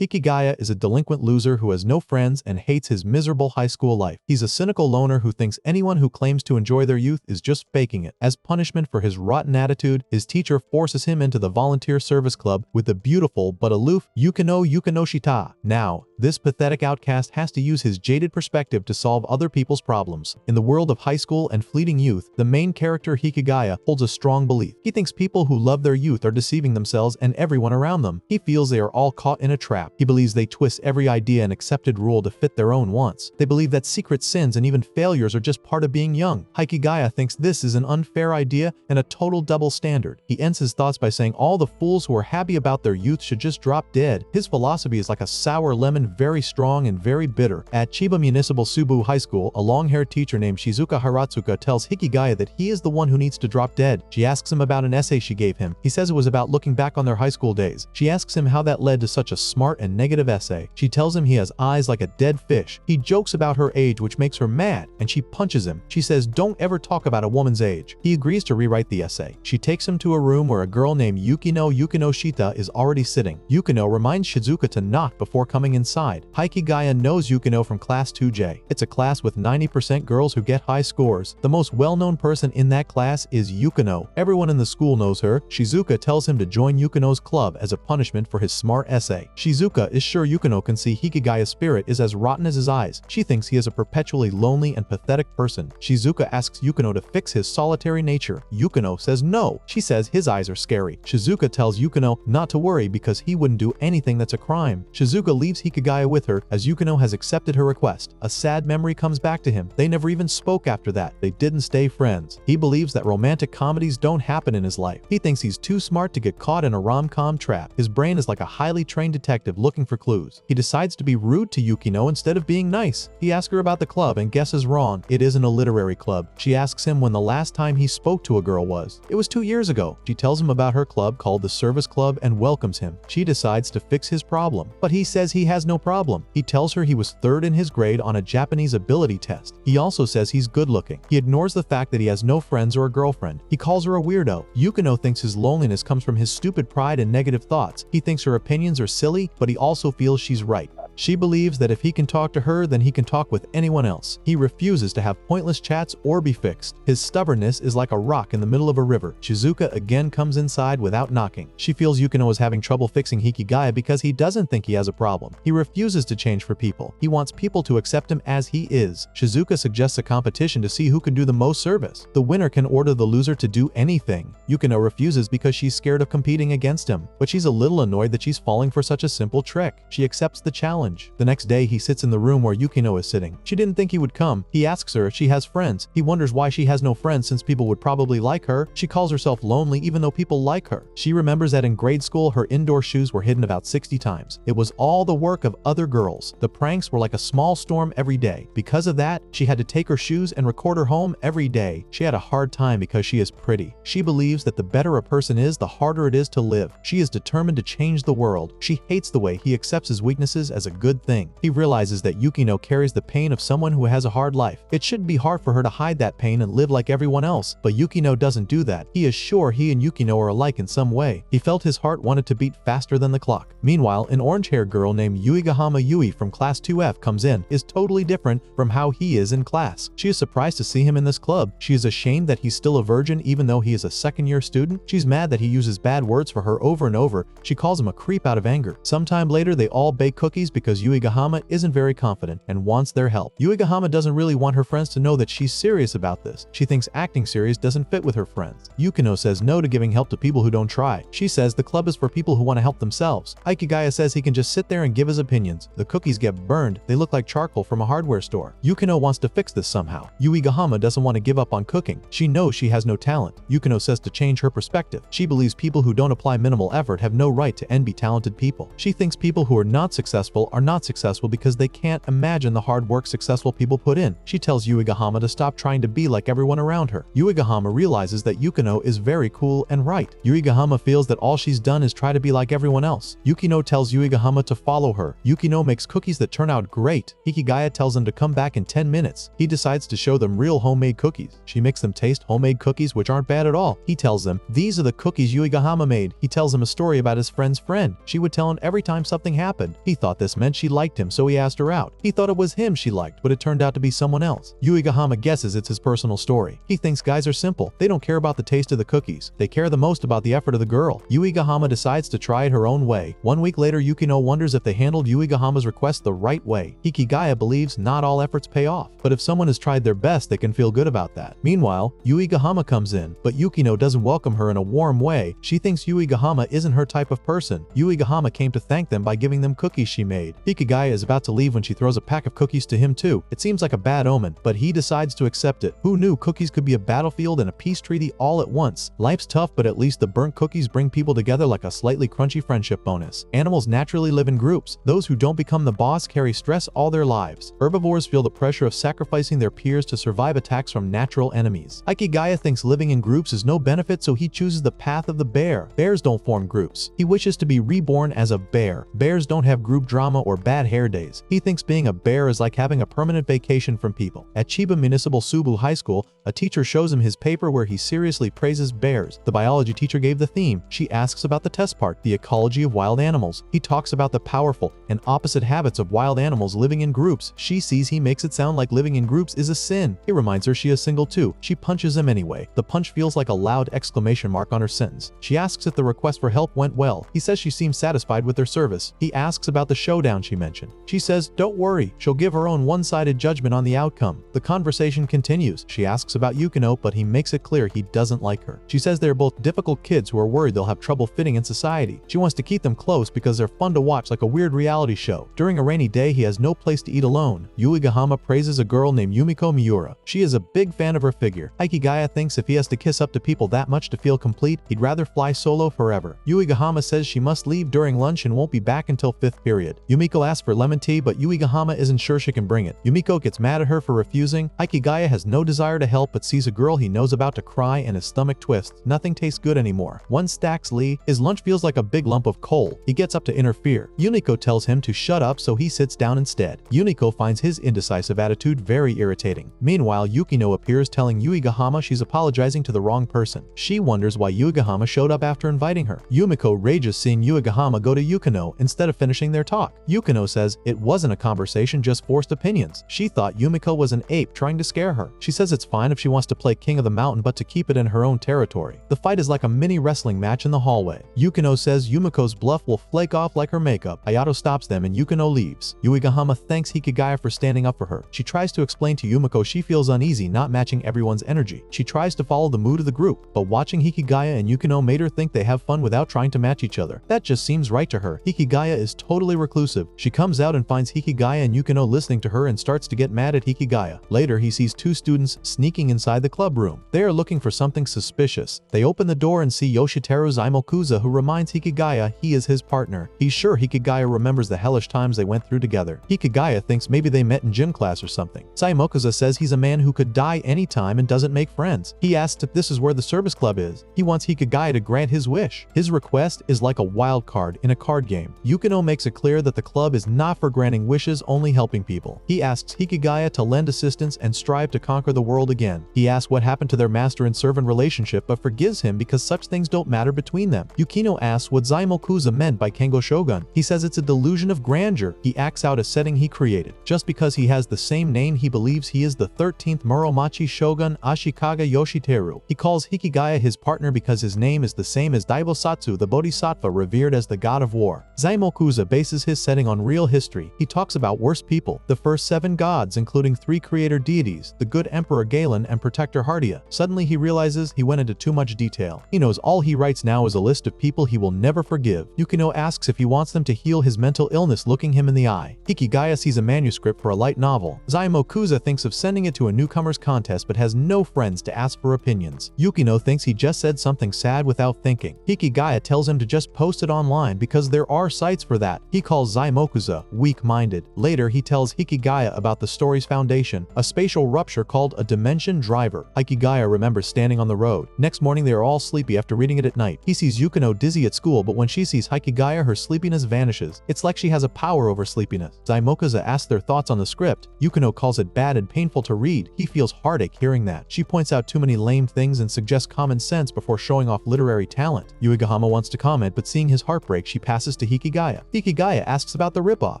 Hikigaya is a delinquent loser who has no friends and hates his miserable high school life. He's a cynical loner who thinks anyone who claims to enjoy their youth is just faking it. As punishment for his rotten attitude, his teacher forces him into the volunteer service club with the beautiful but aloof Yukino Shita. Now, this pathetic outcast has to use his jaded perspective to solve other people's problems. In the world of high school and fleeting youth, the main character Hikigaya holds a strong belief. He thinks people who love their youth are deceiving themselves and everyone around them. He feels they are all caught in a trap. He believes they twist every idea and accepted rule to fit their own wants. They believe that secret sins and even failures are just part of being young. Hikigaya thinks this is an unfair idea and a total double standard. He ends his thoughts by saying all the fools who are happy about their youth should just drop dead. His philosophy is like a sour lemon, very strong and very bitter. At Chiba Municipal Subu High School, a long-haired teacher named Shizuka Haratsuka tells Hikigaya that he is the one who needs to drop dead. She asks him about an essay she gave him. He says it was about looking back on their high school days. She asks him how that led to such a smart and negative essay. She tells him he has eyes like a dead fish. He jokes about her age, which makes her mad, and she punches him. She says, "Don't ever talk about a woman's age." He agrees to rewrite the essay. She takes him to a room where a girl named Yukino Shita is already sitting. Yukino reminds Shizuka to knock before coming inside. Hikigaya knows Yukino from class 2J. It's a class with 90% girls who get high scores. The most well-known person in that class is Yukino. Everyone in the school knows her. Shizuka tells him to join Yukino's club as a punishment for his smart essay. Shizuka is sure Yukino can see Hikigaya's spirit is as rotten as his eyes. She thinks he is a perpetually lonely and pathetic person. Shizuka asks Yukino to fix his solitary nature. Yukino says no. She says his eyes are scary. Shizuka tells Yukino not to worry because he wouldn't do anything that's a crime. Shizuka leaves Hikigaya with her as Yukino has accepted her request. A sad memory comes back to him. They never even spoke after that. They didn't stay friends. He believes that romantic comedies don't happen in his life. He thinks he's too smart to get caught in a rom-com trap. His brain is like a highly trained detective looking for clues. He decides to be rude to Yukino instead of being nice. He asks her about the club and guesses wrong. It isn't a literary club. She asks him when the last time he spoke to a girl was. It was 2 years ago. She tells him about her club called the Service Club and welcomes him. She decides to fix his problem, but he says he has no problem. He tells her he was 3rd in his grade on a Japanese ability test. He also says he's good looking. He ignores the fact that he has no friends or a girlfriend. He calls her a weirdo. Yukino thinks his loneliness comes from his stupid pride and negative thoughts. He thinks her opinions are silly, but he also feels she's right. She believes that if he can talk to her, then he can talk with anyone else. He refuses to have pointless chats or be fixed. His stubbornness is like a rock in the middle of a river. Shizuka again comes inside without knocking. She feels Yukino is having trouble fixing Hikigaya because he doesn't think he has a problem. He refuses to change for people. He wants people to accept him as he is. Shizuka suggests a competition to see who can do the most service. The winner can order the loser to do anything. Yukino refuses because she's scared of competing against him, but she's a little annoyed that she's falling for such a simple trick. She accepts the challenge. The next day, he sits in the room where Yukino is sitting. She didn't think he would come. He asks her if she has friends. He wonders why she has no friends since people would probably like her. She calls herself lonely even though people like her. She remembers that in grade school, her indoor shoes were hidden about 60 times. It was all the work of other girls. The pranks were like a small storm every day. Because of that, she had to take her shoes and record her home every day. She had a hard time because she is pretty. She believes that the better a person is, the harder it is to live. She is determined to change the world. She hates the way he accepts his weaknesses as a good thing. He realizes that Yukino carries the pain of someone who has a hard life. It shouldn't be hard for her to hide that pain and live like everyone else, but Yukino doesn't do that. He is sure he and Yukino are alike in some way. He felt his heart wanted to beat faster than the clock. Meanwhile, an orange-haired girl named Yuigahama Yui from class 2F comes in, is totally different from how he is in class. She is surprised to see him in this club. She is ashamed that he's still a virgin even though he is a second-year student. She's mad that he uses bad words for her over and over. She calls him a creep out of anger. Sometime later, they all bake cookies because Yuigahama isn't very confident and wants their help. Yuigahama doesn't really want her friends to know that she's serious about this. She thinks acting serious doesn't fit with her friends. Yukino says no to giving help to people who don't try. She says the club is for people who want to help themselves. Hikigaya says he can just sit there and give his opinions. The cookies get burned. They look like charcoal from a hardware store. Yukino wants to fix this somehow. Yuigahama doesn't want to give up on cooking. She knows she has no talent. Yukino says to change her perspective. She believes people who don't apply minimal effort have no right to envy talented people. She thinks people who are not successful are not successful because they can't imagine the hard work successful people put in. She tells Yuigahama to stop trying to be like everyone around her. Yuigahama realizes that Yukino is very cool and right. Yuigahama feels that all she's done is try to be like everyone else. Yukino tells Yuigahama to follow her. Yukino makes cookies that turn out great. Hikigaya tells him to come back in 10 minutes. He decides to show them real homemade cookies. She makes them taste homemade cookies, which aren't bad at all. He tells them, these are the cookies Yuigahama made. He tells him a story about his friend's friend. She would tell him every time something happened. He thought this meant she liked him, so he asked her out. He thought it was him she liked, but it turned out to be someone else. Yuigahama guesses it's his personal story. He thinks guys are simple. They don't care about the taste of the cookies. They care the most about the effort of the girl. Yuigahama decides to try it her own way. 1 week later, Yukino wonders if they handled Yuigahama's request the right way. Hikigaya believes not all efforts pay off, but if someone has tried their best, they can feel good about that. Meanwhile, Yuigahama comes in, but Yukino doesn't welcome her in a warm way. She thinks Yuigahama isn't her type of person. Yuigahama came to thank them by giving them cookies she made. Hikigaya is about to leave when she throws a pack of cookies to him too. It seems like a bad omen, but he decides to accept it. Who knew cookies could be a battlefield and a peace treaty all at once? Life's tough, but at least the burnt cookies bring people together like a slightly crunchy friendship bonus. Animals naturally live in groups. Those who don't become the boss carry stress all their lives. Herbivores feel the pressure of sacrificing their peers to survive attacks from natural enemies. Hikigaya thinks living in groups is no benefit, so he chooses the path of the bear. Bears don't form groups. He wishes to be reborn as a bear. Bears don't have group drama or bad hair days. He thinks being a bear is like having a permanent vacation from people. At Chiba Municipal Subu High School, a teacher shows him his paper where he seriously praises bears. The biology teacher gave the theme. She asks about the test part, the ecology of wild animals. He talks about the powerful and opposite habits of wild animals living in groups. She sees he makes it sound like living in groups is a sin. He reminds her she is single too. She punches him anyway. The punch feels like a loud exclamation mark on her sentence. She asks if the request for help went well. He says she seems satisfied with their service. He asks about the showdown she mentioned. She says, don't worry, she'll give her own one-sided judgment on the outcome. The conversation continues. She asks about Yukino, but he makes it clear he doesn't like her. She says they're both difficult kids who are worried they'll have trouble fitting in society. She wants to keep them close because they're fun to watch like a weird reality show. During a rainy day, he has no place to eat alone. Yuigahama praises a girl named Yumiko Miura. She is a big fan of her figure. Hikigaya thinks if he has to kiss up to people that much to feel complete, he'd rather fly solo forever. Yuigahama says she must leave during lunch and won't be back until 5th period. Yumiko asks for lemon tea, but Yuigahama isn't sure she can bring it. Yumiko gets mad at her for refusing. Hikigaya has no desire to help but sees a girl he knows about to cry and his stomach twists. Nothing tastes good anymore. One stacks Lee. His lunch feels like a big lump of coal. He gets up to interfere. Yumiko tells him to shut up, so he sits down instead. Yumiko finds his indecisive attitude very irritating. Meanwhile, Yukino appears telling Yuigahama she's apologizing to the wrong person. She wonders why Yuigahama showed up after inviting her. Yumiko rages seeing Yuigahama go to Yukino instead of finishing their talk. Yukino says it wasn't a conversation, just forced opinions. She thought Yumiko was an ape trying to scare her. She says it's fine if she wants to play king of the mountain, but to keep it in her own territory. The fight is like a mini wrestling match in the hallway. Yukino says Yumiko's bluff will flake off like her makeup. Hayato stops them and Yukino leaves. Yuigahama thanks Hikigaya for standing up for her. She tries to explain to Yumiko she feels uneasy not matching everyone's energy. She tries to follow the mood of the group, but watching Hikigaya and Yukino made her think they have fun without trying to match each other. That just seems right to her. Hikigaya is totally reclusive. She comes out and finds Hikigaya and Yukino listening to her and starts to get mad at Hikigaya. Later, he sees two students sneaking inside the club room. They are looking for something suspicious. They open the door and see Yoshiteru Zaimokuza, who reminds Hikigaya he is his partner. He's sure Hikigaya remembers the hellish times they went through together. Hikigaya thinks maybe they met in gym class or something. Zaimokuza says he's a man who could die anytime and doesn't make friends. He asks if this is where the service club is. He wants Hikigaya to grant his wish. His request is like a wild card in a card game. Yukino makes it clear that the club is not for granting wishes, only helping people. He asks Hikigaya to lend assistance and strive to conquer the world again. He asks what happened to their master and servant relationship, but forgives him because such things don't matter between them. Yukino asks what Zaimokuza meant by Kengo Shogun. He says it's a delusion of grandeur. He acts out a setting he created. Just because he has the same name, he believes he is the 13th Muromachi Shogun Ashikaga Yoshiteru. He calls Hikigaya his partner because his name is the same as Daibosatsu, the bodhisattva revered as the god of war. Zaimokuza bases his setting on real history. He talks about worse people, the first 7 gods including 3 creator deities, the good Emperor Galen and Protector Hardia. Suddenly he realizes he went into too much detail. He knows all he writes now is a list of people he will never forgive. Yukino asks if he wants them to heal his mental illness, looking him in the eye. Hikigaya sees a manuscript for a light novel. Zaimokuza thinks of sending it to a newcomers contest but has no friends to ask for opinions. Yukino thinks he just said something sad without thinking. Hikigaya tells him to just post it online because there are sites for that. He calls Zaimokuza, weak-minded. Later, he tells Hikigaya about the story's foundation, a spatial rupture called a dimension driver. Hikigaya remembers standing on the road. Next morning, they are all sleepy after reading it at night. He sees Yukino dizzy at school, but when she sees Hikigaya, her sleepiness vanishes. It's like she has a power over sleepiness. Zaimokuza asks their thoughts on the script. Yukino calls it bad and painful to read. He feels heartache hearing that. She points out too many lame things and suggests common sense before showing off literary talent. Yuigahama wants to comment, but seeing his heartbreak, she passes to Hikigaya. Hikigaya asks about the ripoff.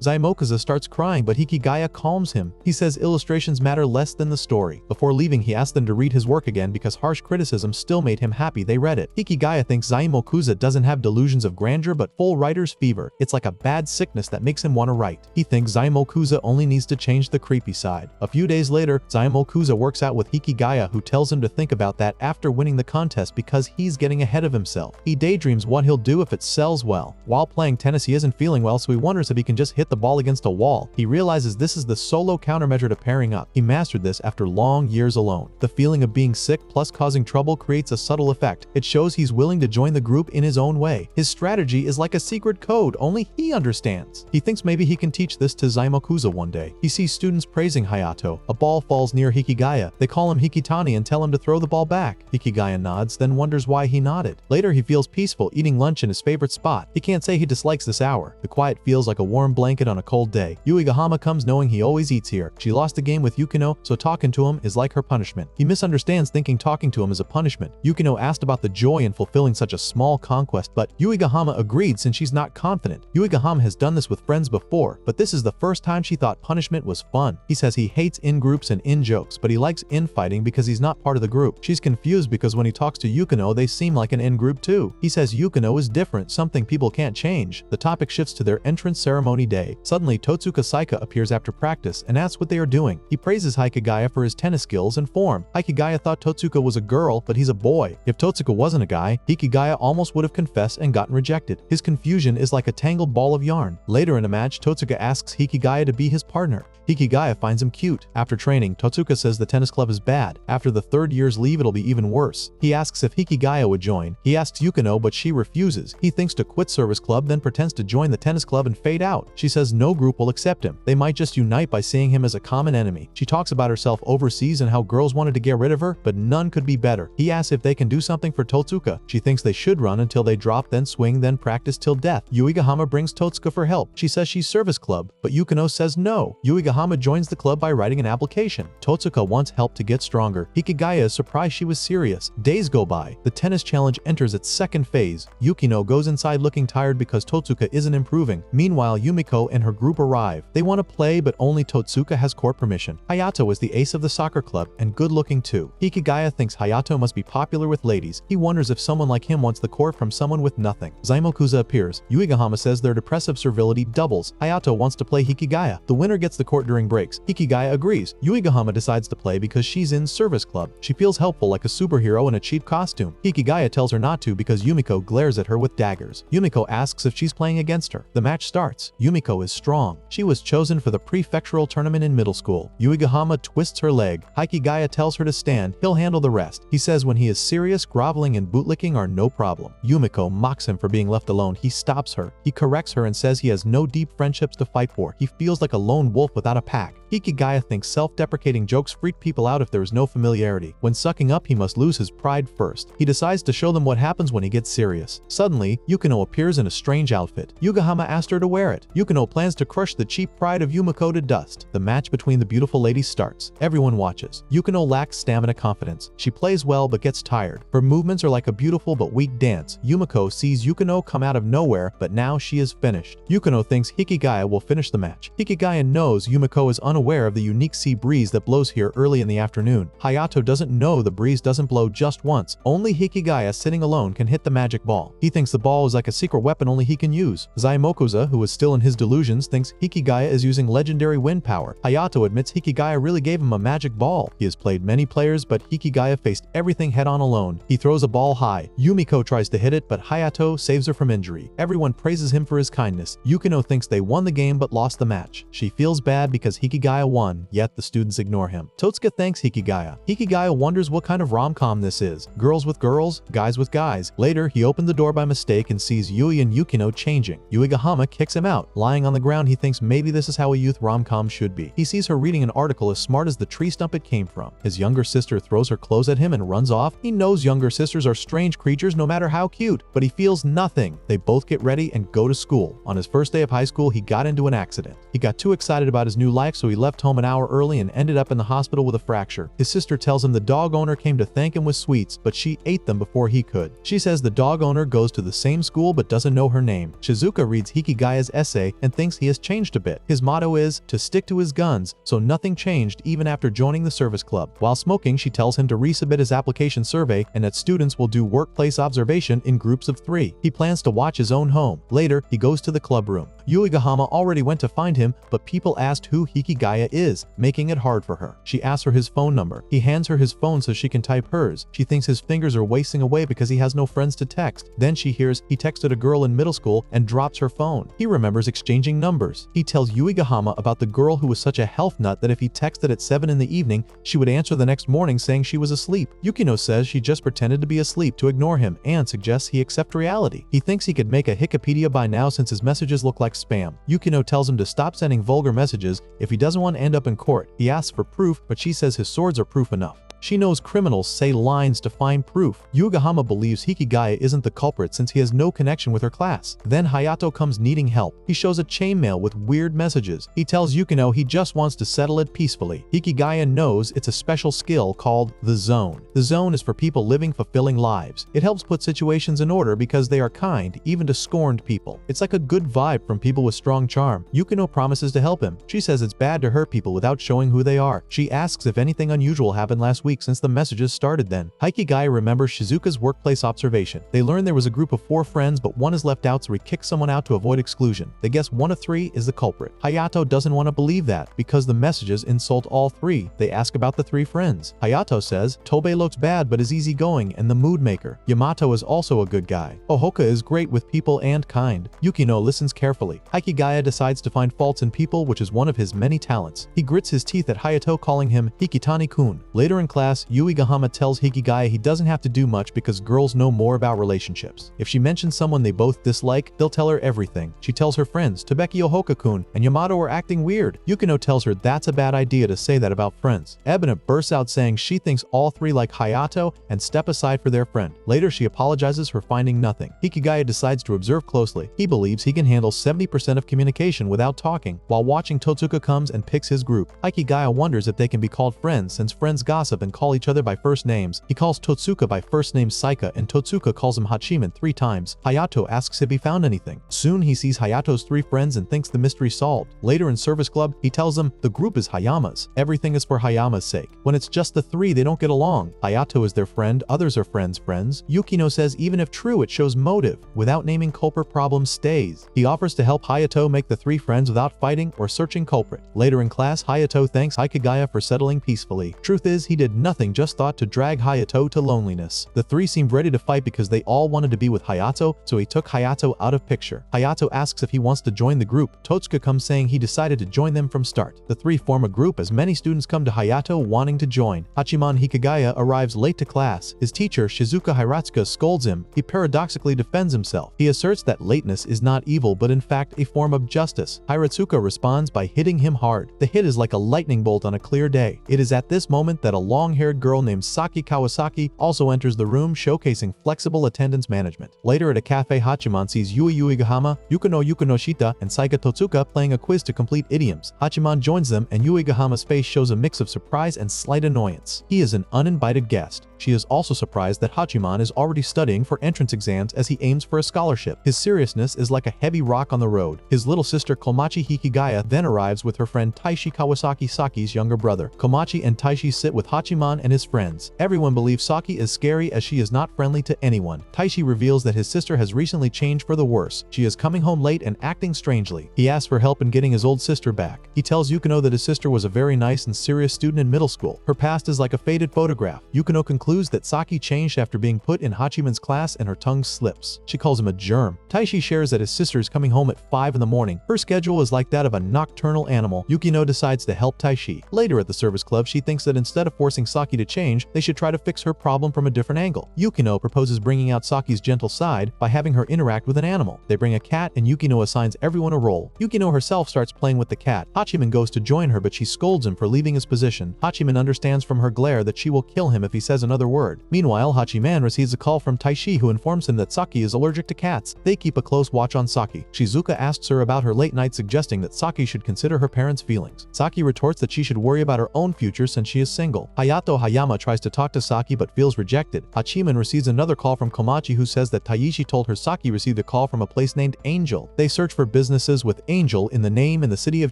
Zaimokuza starts crying, but Hikigaya calms him. He says illustrations matter less than the story. Before leaving, he asks them to read his work again because harsh criticism still made him happy they read it. Hikigaya thinks Zaimokuza doesn't have delusions of grandeur but full writer's fever. It's like a bad sickness that makes him want to write. He thinks Zaimokuza only needs to change the creepy side. A few days later, Zaimokuza works out with Hikigaya, who tells him to think about that after winning the contest because he's getting ahead of himself. He daydreams what he'll do if it sells well. While playing tennis, he isn't feeling well, so he wonders if he can just hit the ball against a wall. He realizes this is the solo countermeasure to pairing up. He mastered this after long years alone. The feeling of being sick plus causing trouble creates a subtle effect. It shows he's willing to join the group in his own way. His strategy is like a secret code only he understands. He thinks maybe he can teach this to Zaimokuza one day. He sees students praising Hayato. A ball falls near Hikigaya. They call him Hikitani and tell him to throw the ball back. Hikigaya nods, then wonders why he nodded. Later, he feels peaceful eating lunch in his favorite spot. He can't say he dislikes this hour. The quiet feels like a warm blanket on a cold day. Yuigahama comes knowing he always eats here. She lost the game with Yukino, so talking to him is like her punishment. He misunderstands, thinking talking to him is a punishment. Yukino asked about the joy in fulfilling such a small conquest, but Yuigahama agreed since she's not confident. Yuigahama has done this with friends before, but this is the first time she thought punishment was fun. He says he hates in-groups and in-jokes, but he likes infighting because he's not part of the group. She's confused because when he talks to Yukino, they seem like an in-group too. He says Yukino is different, something people can't change. The topic shifts to their entrance ceremony day. Suddenly, Totsuka Saika appears after practice and asks what they are doing. He praises Hikigaya for his tennis skills and form. Hikigaya thought Totsuka was a girl, but he's a boy. If Totsuka wasn't a guy, Hikigaya almost would have confessed and gotten rejected. His confusion is like a tangled ball of yarn. Later in a match, Totsuka asks Hikigaya to be his partner. Hikigaya finds him cute. After training, Totsuka says the tennis club is bad. After the third year's leave, it'll be even worse. He asks if Hikigaya would join. He asks Yukino, but she refuses. He thinks to quit service club, then pretends to join the tennis club and fade out. She says no group will accept him. They might just unite by seeing him as a common enemy. She talks about herself overseas and how girls wanted to get rid of her, but none could be better. He asks if they can do something for Totsuka. She thinks they should run until they drop, then swing, then practice till death. Yuigahama brings Totsuka for help. She says she's service club, but Yukino says no. Yuigahama joins the club by writing an application. Totsuka wants help to get stronger. Hikigaya is surprised she was serious. Days go by. The tennis challenge enters its second phase. Yukino goes inside looking tired because Totsuka isn't improving. Meanwhile, Yumiko and her group arrive. They want to play, but only Totsuka has court permission. Hayato is the ace of the soccer club and good looking too. Hikigaya thinks Hayato must be popular with ladies. He wonders if someone like him wants the court from someone with nothing. Zaimokuza appears. Yuigahama says their depressive servility doubles. Hayato wants to play Hikigaya. The winner gets the court during breaks. Hikigaya agrees. Yuigahama decides to play because she's in service club. She feels helpful like a superhero in a cheap costume. Hikigaya tells her not to because Yumiko glares at her with daggers. Yumiko asks if she's playing against her. The match starts. Yumiko is strong. She was chosen for the prefectural tournament in middle school. Yuigahama twists her leg. Hikigaya tells her to stand. He'll handle the rest. He says when he is serious, groveling and bootlicking are no problem. Yumiko mocks him for being left alone. He stops her. He corrects her and says he has no deep friendships to fight for. He feels like a lone wolf without a pack. Hikigaya thinks self-deprecating jokes freak people out if there is no familiarity. When sucking up, he must lose his pride first. He decides to show them what happens when he gets serious. Suddenly, Yukino appears in a strange outfit. Yuigahama asked her to wear it. Yukino plans to crush the cheap pride of Yumiko to dust. The match between the beautiful ladies starts. Everyone watches. Yukino lacks stamina confidence. She plays well but gets tired. Her movements are like a beautiful but weak dance. Yumiko sees Yukino come out of nowhere, but now she is finished. Yukino thinks Hikigaya will finish the match. Hikigaya knows Yumiko is unaware of the unique sea breeze that blows here early in the afternoon. Hayato doesn't know the breeze doesn't blow just once. Only Hikigaya sitting alone can hit the magic ball. He thinks the ball is like a secret weapon only he can use. Zaimokuza, who is still in his delusions, thinks Hikigaya is using legendary wind power. Hayato admits Hikigaya really gave him a magic ball. He has played many players, but Hikigaya faced everything head-on alone. He throws a ball high. Yumiko tries to hit it, but Hayato saves her from injury. Everyone praises him for his kindness. Yukino thinks they won the game but lost the match. She feels bad because Hikigaya won, yet the students ignore him. Totsuka thanks Hikigaya. Hikigaya wonders what kind of rom-com this is. Girls with girls, guys with guys. Later, he opened the door by mistake and sees Yui and Yukino changing. Yuigahama kicks him out. Lying on the ground, he thinks maybe this is how a youth rom-com should be. He sees her reading an article as smart as the tree stump it came from. His younger sister throws her clothes at him and runs off. He knows younger sisters are strange creatures no matter how cute, but he feels nothing. They both get ready and go to school. On his first day of high school, he got into an accident. He got too excited about his new life, so he left home an hour early and ended up in the hospital with a fracture. His sister tells him the dog owner came to thank him with sweets, but she ate them before he could. She says the dog owner goes to the same school but doesn't know her name. Shizuka reads Hikigaya's essay and thinks he has changed a bit. His motto is to stick to his guns, so nothing changed even after joining the service club. While smoking, she tells him to resubmit his application survey and that students will do workplace observation in groups of 3. He plans to watch his own home. Later, he goes to the club room. Yuigahama already went to find him, but people asked who Hikigaya is, making it hard for her. She asks for his phone number. He hands her his phone so she can type hers. She thinks his fingers are wasting away because he has no friends to text. Then she hears he texted a girl in middle school and drops her phone. He remembers exchanging numbers. He tells Yuigahama about the girl who was such a health nut that if he texted at 7 in the evening, she would answer the next morning saying she was asleep. Yukino says she just pretended to be asleep to ignore him and suggests he accept reality. He thinks he could make a Wikipedia by now since his messages look like spam. Yukino tells him to stop sending vulgar messages if he doesn't want to end up in court. He asks for proof, but she says his swords are proof enough. She knows criminals say lines to find proof. Yuigahama believes Hikigaya isn't the culprit since he has no connection with her class. Then Hayato comes needing help. He shows a chainmail with weird messages. He tells Yukino he just wants to settle it peacefully. Hikigaya knows it's a special skill called the zone. The zone is for people living fulfilling lives. It helps put situations in order because they are kind, even to scorned people. It's like a good vibe from people with strong charm. Yukino promises to help him. She says it's bad to hurt people without showing who they are. She asks if anything unusual happened last week since the messages started then. Hikigaya remembers Shizuka's workplace observation. They learn there was a group of 4 friends, but one is left out, so he kicks someone out to avoid exclusion. They guess one of 3 is the culprit. Hayato doesn't want to believe that because the messages insult all 3. They ask about the 3 friends. Hayato says Tobe looks bad but is easygoing and the mood maker. Yamato is also a good guy. Ohoka is great with people and kind. Yukino listens carefully. Hikigaya decides to find faults in people, which is one of his many talents. He grits his teeth at Hayato, calling him Hikitani-kun. Later in class, Yuigahama tells Hikigaya he doesn't have to do much because girls know more about relationships. If she mentions someone they both dislike, they'll tell her everything. She tells her friends Tobeki Ohoka-kun and Yamato are acting weird. Yukino tells her that's a bad idea to say that about friends. Ebina bursts out saying she thinks all 3 like Hayato and step aside for their friend. Later, she apologizes for finding nothing. Hikigaya decides to observe closely. He believes he can handle 70% of communication without talking. While watching, Totsuka comes and picks his group. Hikigaya wonders if they can be called friends since friends gossip and call each other by first names. He calls Totsuka by first name Saika and Totsuka calls him Hachiman 3 times. Hayato asks if he found anything. Soon he sees Hayato's 3 friends and thinks the mystery solved. Later in service club, he tells them the group is Hayama's. Everything is for Hayama's sake. When it's just the 3, they don't get along. Hayato is their friend, others are friends' friends. Yukino says even if true, it shows motive. Without naming culprit, problem stays. He offers to help Hayato make the 3 friends without fighting or searching culprit. Later in class, Hayato thanks Hikigaya for settling peacefully. Truth is, he did nothing, just thought to drag Hayato to loneliness. The 3 seemed ready to fight because they all wanted to be with Hayato, so he took Hayato out of picture. Hayato asks if he wants to join the group. Totsuka comes saying he decided to join them from start. The 3 form a group as many students come to Hayato wanting to join. Hachiman Hikigaya arrives late to class. His teacher, Shizuka Hiratsuka, scolds him. He paradoxically defends himself. He asserts that lateness is not evil but in fact a form of justice. Hiratsuka responds by hitting him hard. The hit is like a lightning bolt on a clear day. It is at this moment that a long-haired girl named Saki Kawasaki also enters the room, showcasing flexible attendance management. Later at a cafe, Hachiman sees Yui Yuigahama, Yukono Yukonoshita, and Saika Totsuka playing a quiz to complete idioms. Hachiman joins them and Yuigahama's face shows a mix of surprise and slight annoyance. He is an uninvited guest. She is also surprised that Hachiman is already studying for entrance exams as he aims for a scholarship. His seriousness is like a heavy rock on the road. His little sister Komachi Hikigaya then arrives with her friend Taishi Kawasaki, Saki's younger brother. Komachi and Taishi sit with Hachiman and his friends. Everyone believes Saki is scary as she is not friendly to anyone. Taishi reveals that his sister has recently changed for the worse. She is coming home late and acting strangely. He asks for help in getting his old sister back. He tells Yukino that his sister was a very nice and serious student in middle school. Her past is like a faded photograph. Yukino concludes concludes that Saki changed after being put in Hachiman's class and her tongue slips. She calls him a germ. Taishi shares that his sister is coming home at 5 in the morning. Her schedule is like that of a nocturnal animal. Yukino decides to help Taishi. Later at the service club, she thinks that instead of forcing Saki to change, they should try to fix her problem from a different angle. Yukino proposes bringing out Saki's gentle side by having her interact with an animal. They bring a cat and Yukino assigns everyone a role. Yukino herself starts playing with the cat. Hachiman goes to join her, but she scolds him for leaving his position. Hachiman understands from her glare that she will kill him if he says another word. Meanwhile, Hachiman receives a call from Taishi, who informs him that Saki is allergic to cats. They keep a close watch on Saki. Shizuka asks her about her late night, suggesting that Saki should consider her parents' feelings. Saki retorts that she should worry about her own future since she is single. Hayato Hayama tries to talk to Saki but feels rejected. Hachiman receives another call from Komachi, who says that Taishi told her Saki received a call from a place named Angel. They search for businesses with Angel in the name in the city of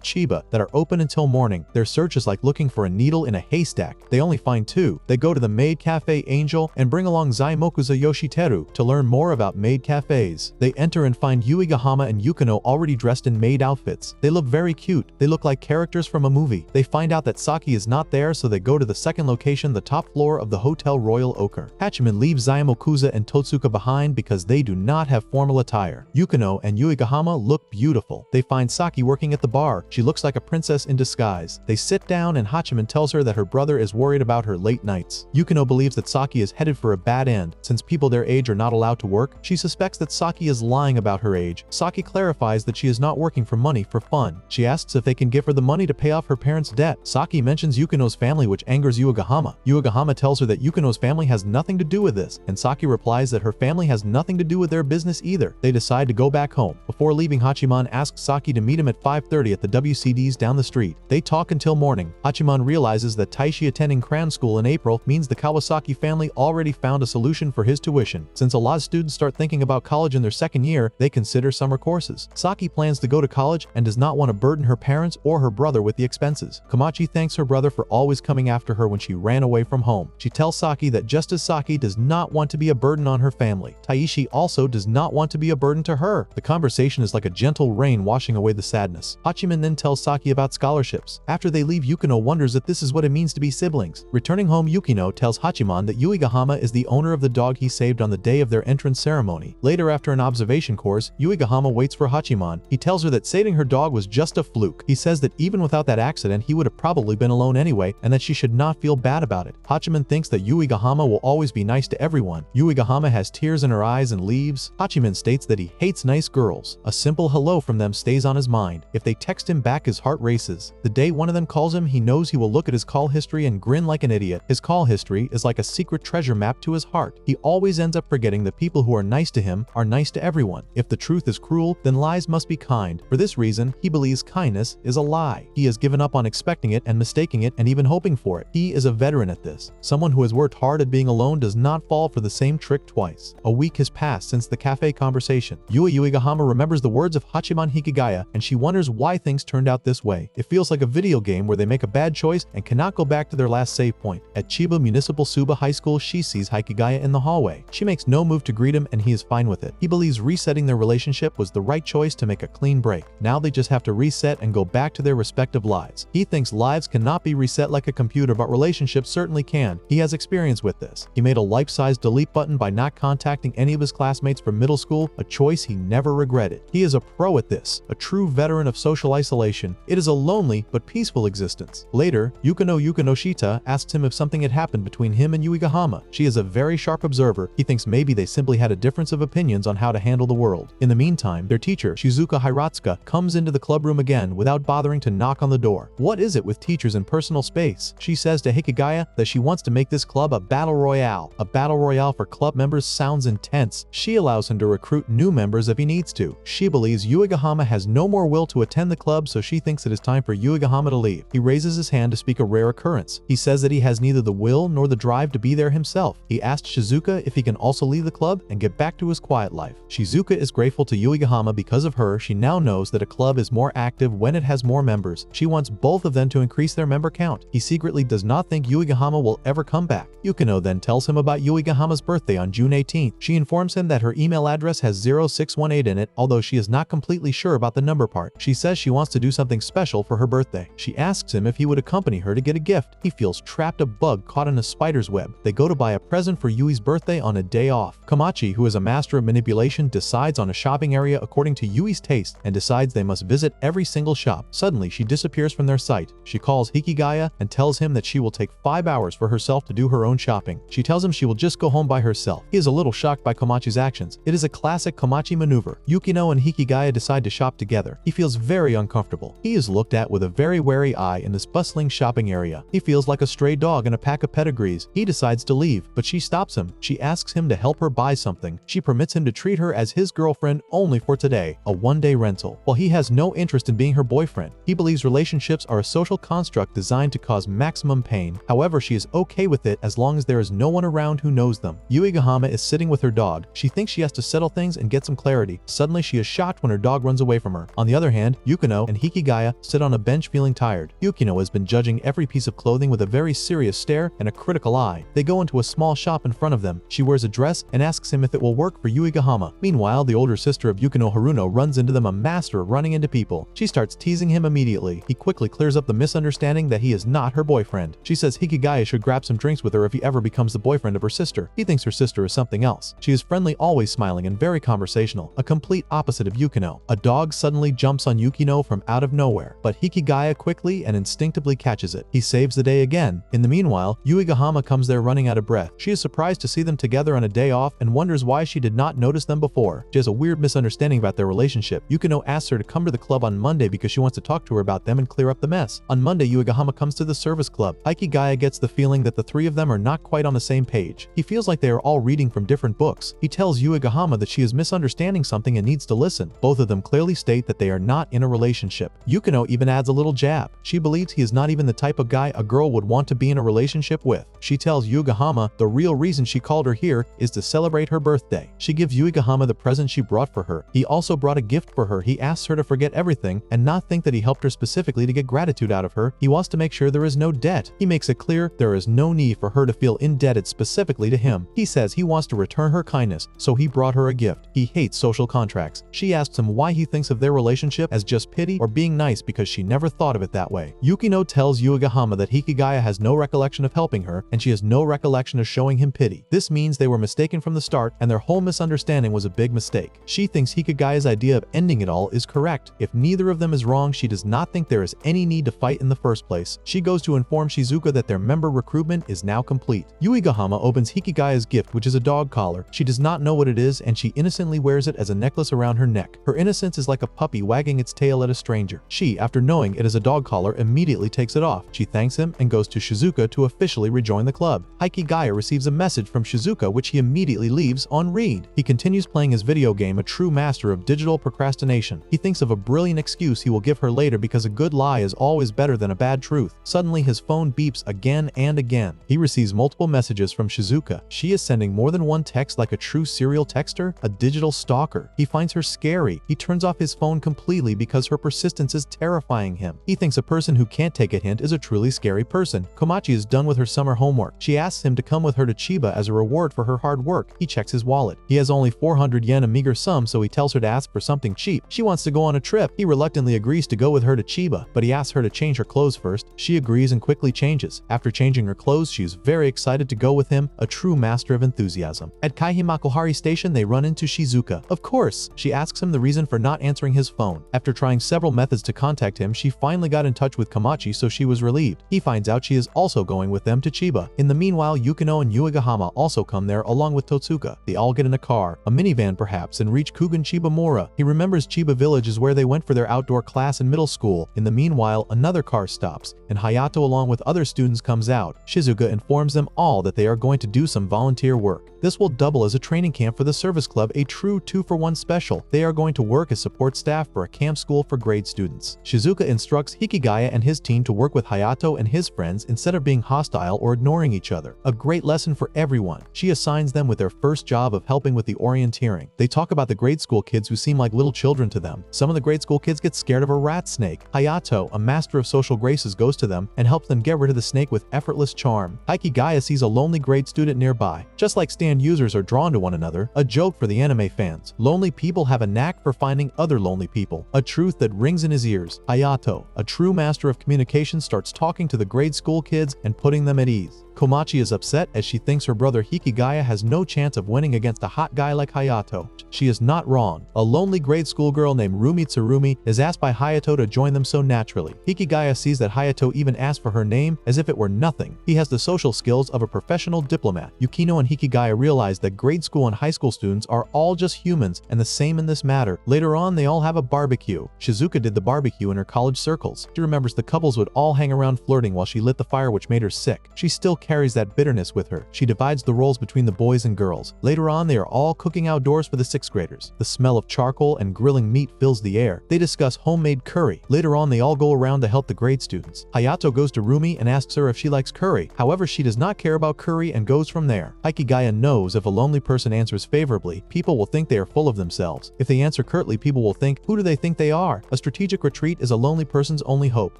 Chiba that are open until morning. Their search is like looking for a needle in a haystack. They only find 2. They go to the maid cafe Angel and bring along Zaimokuza Yoshiteru to learn more about maid cafes. They enter and find Yuigahama and Yukino already dressed in maid outfits. They look very cute. They look like characters from a movie. They find out that Saki is not there, so they go to the second location, the top floor of the Hotel Royal Ochre. Hachiman leaves Zaimokuza and Totsuka behind because they do not have formal attire. Yukino and Yuigahama look beautiful. They find Saki working at the bar. She looks like a princess in disguise. They sit down and Hachiman tells her that her brother is worried about her late nights. Yukino believes that Saki is headed for a bad end. Since people their age are not allowed to work, she suspects that Saki is lying about her age. Saki clarifies that she is not working for money, for fun. She asks if they can give her the money to pay off her parents' debt. Saki mentions Yukino's family, which angers Yuigahama. Yuigahama tells her that Yukino's family has nothing to do with this, and Saki replies that her family has nothing to do with their business either. They decide to go back home. Before leaving, Hachiman asks Saki to meet him at 5:30 at the WCD's down the street. They talk until morning. Hachiman realizes that Taishi attending Cran School in April means the Kawasaki family already found a solution for his tuition. Since a lot of students start thinking about college in their second year, they consider summer courses. Saki plans to go to college and does not want to burden her parents or her brother with the expenses. Komachi thanks her brother for always coming after her when she ran away from home. She tells Saki that just as Saki does not want to be a burden on her family, Taishi also does not want to be a burden to her. The conversation is like a gentle rain washing away the sadness. Hachiman then tells Saki about scholarships. After they leave, Yukino wonders if this is what it means to be siblings. Returning home, Yukino tells Hachiman that Yuigahama is the owner of the dog he saved on the day of their entrance ceremony. Later, after an observation course, Yuigahama waits for Hachiman. He tells her that saving her dog was just a fluke. He says that even without that accident, he would have probably been alone anyway, and that she should not feel bad about it. Hachiman thinks that Yuigahama will always be nice to everyone. Yuigahama has tears in her eyes and leaves. Hachiman states that he hates nice girls. A simple hello from them stays on his mind. If they text him back, his heart races. The day one of them calls him, he knows he will look at his call history and grin like an idiot. His call history is like a secret treasure map to his heart. He always ends up forgetting that people who are nice to him are nice to everyone. If the truth is cruel, then lies must be kind. For this reason, he believes kindness is a lie. He has given up on expecting it and mistaking it and even hoping for it. He is a veteran at this. Someone who has worked hard at being alone does not fall for the same trick twice. A week has passed since the cafe conversation. Yuigahama remembers the words of Hachiman Hikigaya, and she wonders why things turned out this way. It feels like a video game where they make a bad choice and cannot go back to their last save point. At Chiba Municipal Suba High School, she sees Hikigaya in the hallway. She makes no move to greet him and he is fine with it. He believes resetting their relationship was the right choice to make a clean break. Now they just have to reset and go back to their respective lives. He thinks lives cannot be reset like a computer, but relationships certainly can. He has experience with this. He made a life-size delete button by not contacting any of his classmates from middle school, a choice he never regretted. He is a pro at this, a true veteran of social isolation. It is a lonely but peaceful existence. Later, Yukino Shita asks him if something had happened between him and Yuigahama. She is a very sharp observer. He thinks maybe they simply had a difference of opinions on how to handle the world. In the meantime, their teacher, Shizuka Hiratsuka, comes into the clubroom again without bothering to knock on the door. What is it with teachers in personal space? She says to Hikigaya that she wants to make this club a battle royale. A battle royale for club members sounds intense. She allows him to recruit new members if he needs to. She believes Yuigahama has no more will to attend the club, so she thinks it is time for Yuigahama to leave. He raises his hand to speak a rare occurrence. He says that he has neither the will nor the drive to be there himself. He asked Shizuka if he can also leave the club and get back to his quiet life. Shizuka is grateful to Yuigahama because of her. She now knows that a club is more active when it has more members. She wants both of them to increase their member count. He secretly does not think Yuigahama will ever come back. Yukino then tells him about Yuigahama's birthday on June 18th. She informs him that her email address has 0618 in it, although she is not completely sure about the number part. She says she wants to do something special for her birthday. She asks him if he would accompany her to get a gift. He feels trapped, a bug caught in a spider's spider's web. They go to buy a present for Yui's birthday on a day off. Komachi, who is a master of manipulation, decides on a shopping area according to Yui's taste and decides they must visit every single shop. Suddenly, she disappears from their sight. She calls Hikigaya and tells him that she will take 5 hours for herself to do her own shopping. She tells him she will just go home by herself. He is a little shocked by Komachi's actions. It is a classic Komachi maneuver. Yukino and Hikigaya decide to shop together. He feels very uncomfortable. He is looked at with a very wary eye in this bustling shopping area. He feels like a stray dog in a pack of pedigrees. He decides to leave, but she stops him. She asks him to help her buy something. She permits him to treat her as his girlfriend only for today, a one-day rental. While he has no interest in being her boyfriend, he believes relationships are a social construct designed to cause maximum pain. However, she is okay with it as long as there is no one around who knows them. Yuigahama is sitting with her dog. She thinks she has to settle things and get some clarity. Suddenly, she is shocked when her dog runs away from her. On the other hand, Yukino and Hikigaya sit on a bench feeling tired. Yukino has been judging every piece of clothing with a very serious stare and a critical eye. They go into a small shop in front of them. She wears a dress and asks him if it will work for Yuigahama. Meanwhile, the older sister of Yukino, Haruno, runs into them, a master of running into people. She starts teasing him immediately. He quickly clears up the misunderstanding that he is not her boyfriend. She says Hikigaya should grab some drinks with her if he ever becomes the boyfriend of her sister. He thinks her sister is something else. She is friendly, always smiling, and very conversational, a complete opposite of Yukino. A dog suddenly jumps on Yukino from out of nowhere, but Hikigaya quickly and instinctively catches it. He saves the day again. In the meanwhile, Yuigahama comes there running out of breath. She is surprised to see them together on a day off and wonders why she did not notice them before. She has a weird misunderstanding about their relationship. Yukino asks her to come to the club on Monday because she wants to talk to her about them and clear up the mess. On Monday, Yuigahama comes to the service club. Hikigaya gets the feeling that the three of them are not quite on the same page. He feels like they are all reading from different books. He tells Yuigahama that she is misunderstanding something and needs to listen. Both of them clearly state that they are not in a relationship. Yukino even adds a little jab. She believes he is not even the type of guy a girl would want to be in a relationship with. She tells Yuigahama the real reason she called her here is to celebrate her birthday. She gives Yuigahama the present she brought for her. He also brought a gift for her. He asks her to forget everything and not think that he helped her specifically to get gratitude out of her. He wants to make sure there is no debt. He makes it clear there is no need for her to feel indebted specifically to him. He says he wants to return her kindness, so he brought her a gift. He hates social contracts. She asks him why he thinks of their relationship as just pity or being nice because she never thought of it that way. Yukino tells Yuigahama that Hikigaya has no recollection of helping her and she has no recollection of showing him pity. This means they were mistaken from the start and their whole misunderstanding was a big mistake. She thinks Hikigaya's idea of ending it all is correct. If neither of them is wrong, she does not think there is any need to fight in the first place. She goes to inform Shizuka that their member recruitment is now complete. Yuigahama opens Hikigaya's gift, which is a dog collar. She does not know what it is and she innocently wears it as a necklace around her neck. Her innocence is like a puppy wagging its tail at a stranger. She, after knowing it is a dog collar, immediately takes it off. She thanks him and goes to Shizuka to officially rejoin the club. Hikigaya receives a message from Shizuka which he immediately leaves on read. He continues playing his video game, a true master of digital procrastination. He thinks of a brilliant excuse he will give her later because a good lie is always better than a bad truth. Suddenly his phone beeps again and again. He receives multiple messages from Shizuka. She is sending more than one text like a true serial texter, a digital stalker. He finds her scary. He turns off his phone completely because her persistence is terrifying him. He thinks a person who can't take a hint is a truly scary person. Komachi is done with her summer homework. She asks him to come with her to Chiba as a reward for her hard work. He checks his wallet. He has only 400 yen, a meager sum, so he tells her to ask for something cheap. She wants to go on a trip. He reluctantly agrees to go with her to Chiba, but he asks her to change her clothes first. She agrees and quickly changes. After changing her clothes, she is very excited to go with him, a true master of enthusiasm. At Kaihimakuhari Station, they run into Shizuka. Of course, she asks him the reason for not answering his phone. After trying several methods to contact him, she finally got in touch with Komachi, so she was relieved. He finds out she is also going with them to Chiba. In the meanwhile, Yukino and Yuigahama also come there along with Totsuka. They all get in a car, a minivan perhaps, and reach Kugan Chibamura. He remembers Chiba Village is where they went for their outdoor class in middle school. In the meanwhile, another car stops, and Hayato along with other students comes out. Shizuka informs them all that they are going to do some volunteer work. This will double as a training camp for the service club, a true 2-for-1 special. They are going to work as support staff for a camp school for grade students. Shizuka instructs Hikigaya and his team to work with Hayato and his friends instead of being hostile or ignoring each other. A great lesson for everyone. She assigns them with their first job of helping with the orienteering. They talk about the grade school kids who seem like little children to them. Some of the grade school kids get scared of a rat snake. Hayato, a master of social graces, goes to them and helps them get rid of the snake with effortless charm. Hikigaya sees a lonely grade student nearby. Just like stand users are drawn to one another, a joke for the anime fans. Lonely people have a knack for finding other lonely people. A truth that rings in his ears. Hayato, a true master of communication, starts talking to the grade school kids and putting them at ease. Komachi is upset as she thinks her brother Hikigaya has no chance of winning against a hot guy like Hayato. She is not wrong. A lonely grade school girl named Rumi Tsurumi is asked by Hayato to join them so naturally. Hikigaya sees that Hayato even asked for her name as if it were nothing. He has the social skills of a professional diplomat. Yukino and Hikigaya realize that grade school and high school students are all just humans and the same in this matter. Later on, they all have a barbecue. Shizuka did the barbecue in her college circles. She remembers the couples would all hang around flirting while she lit the fire, which made her sick. She still carries that bitterness with her. She divides the roles between the boys and girls. Later on, they are all cooking outdoors for the 6th graders. The smell of charcoal and grilling meat fills the air. They discuss homemade curry. Later on, they all go around to help the grade students. Hayato goes to Rumi and asks her if she likes curry. However, she does not care about curry and goes from there. Hikigaya knows if a lonely person answers favorably, people will think they are full of themselves. If they answer curtly, people will think, who do they think they are? A strategic retreat is a lonely person's only hope.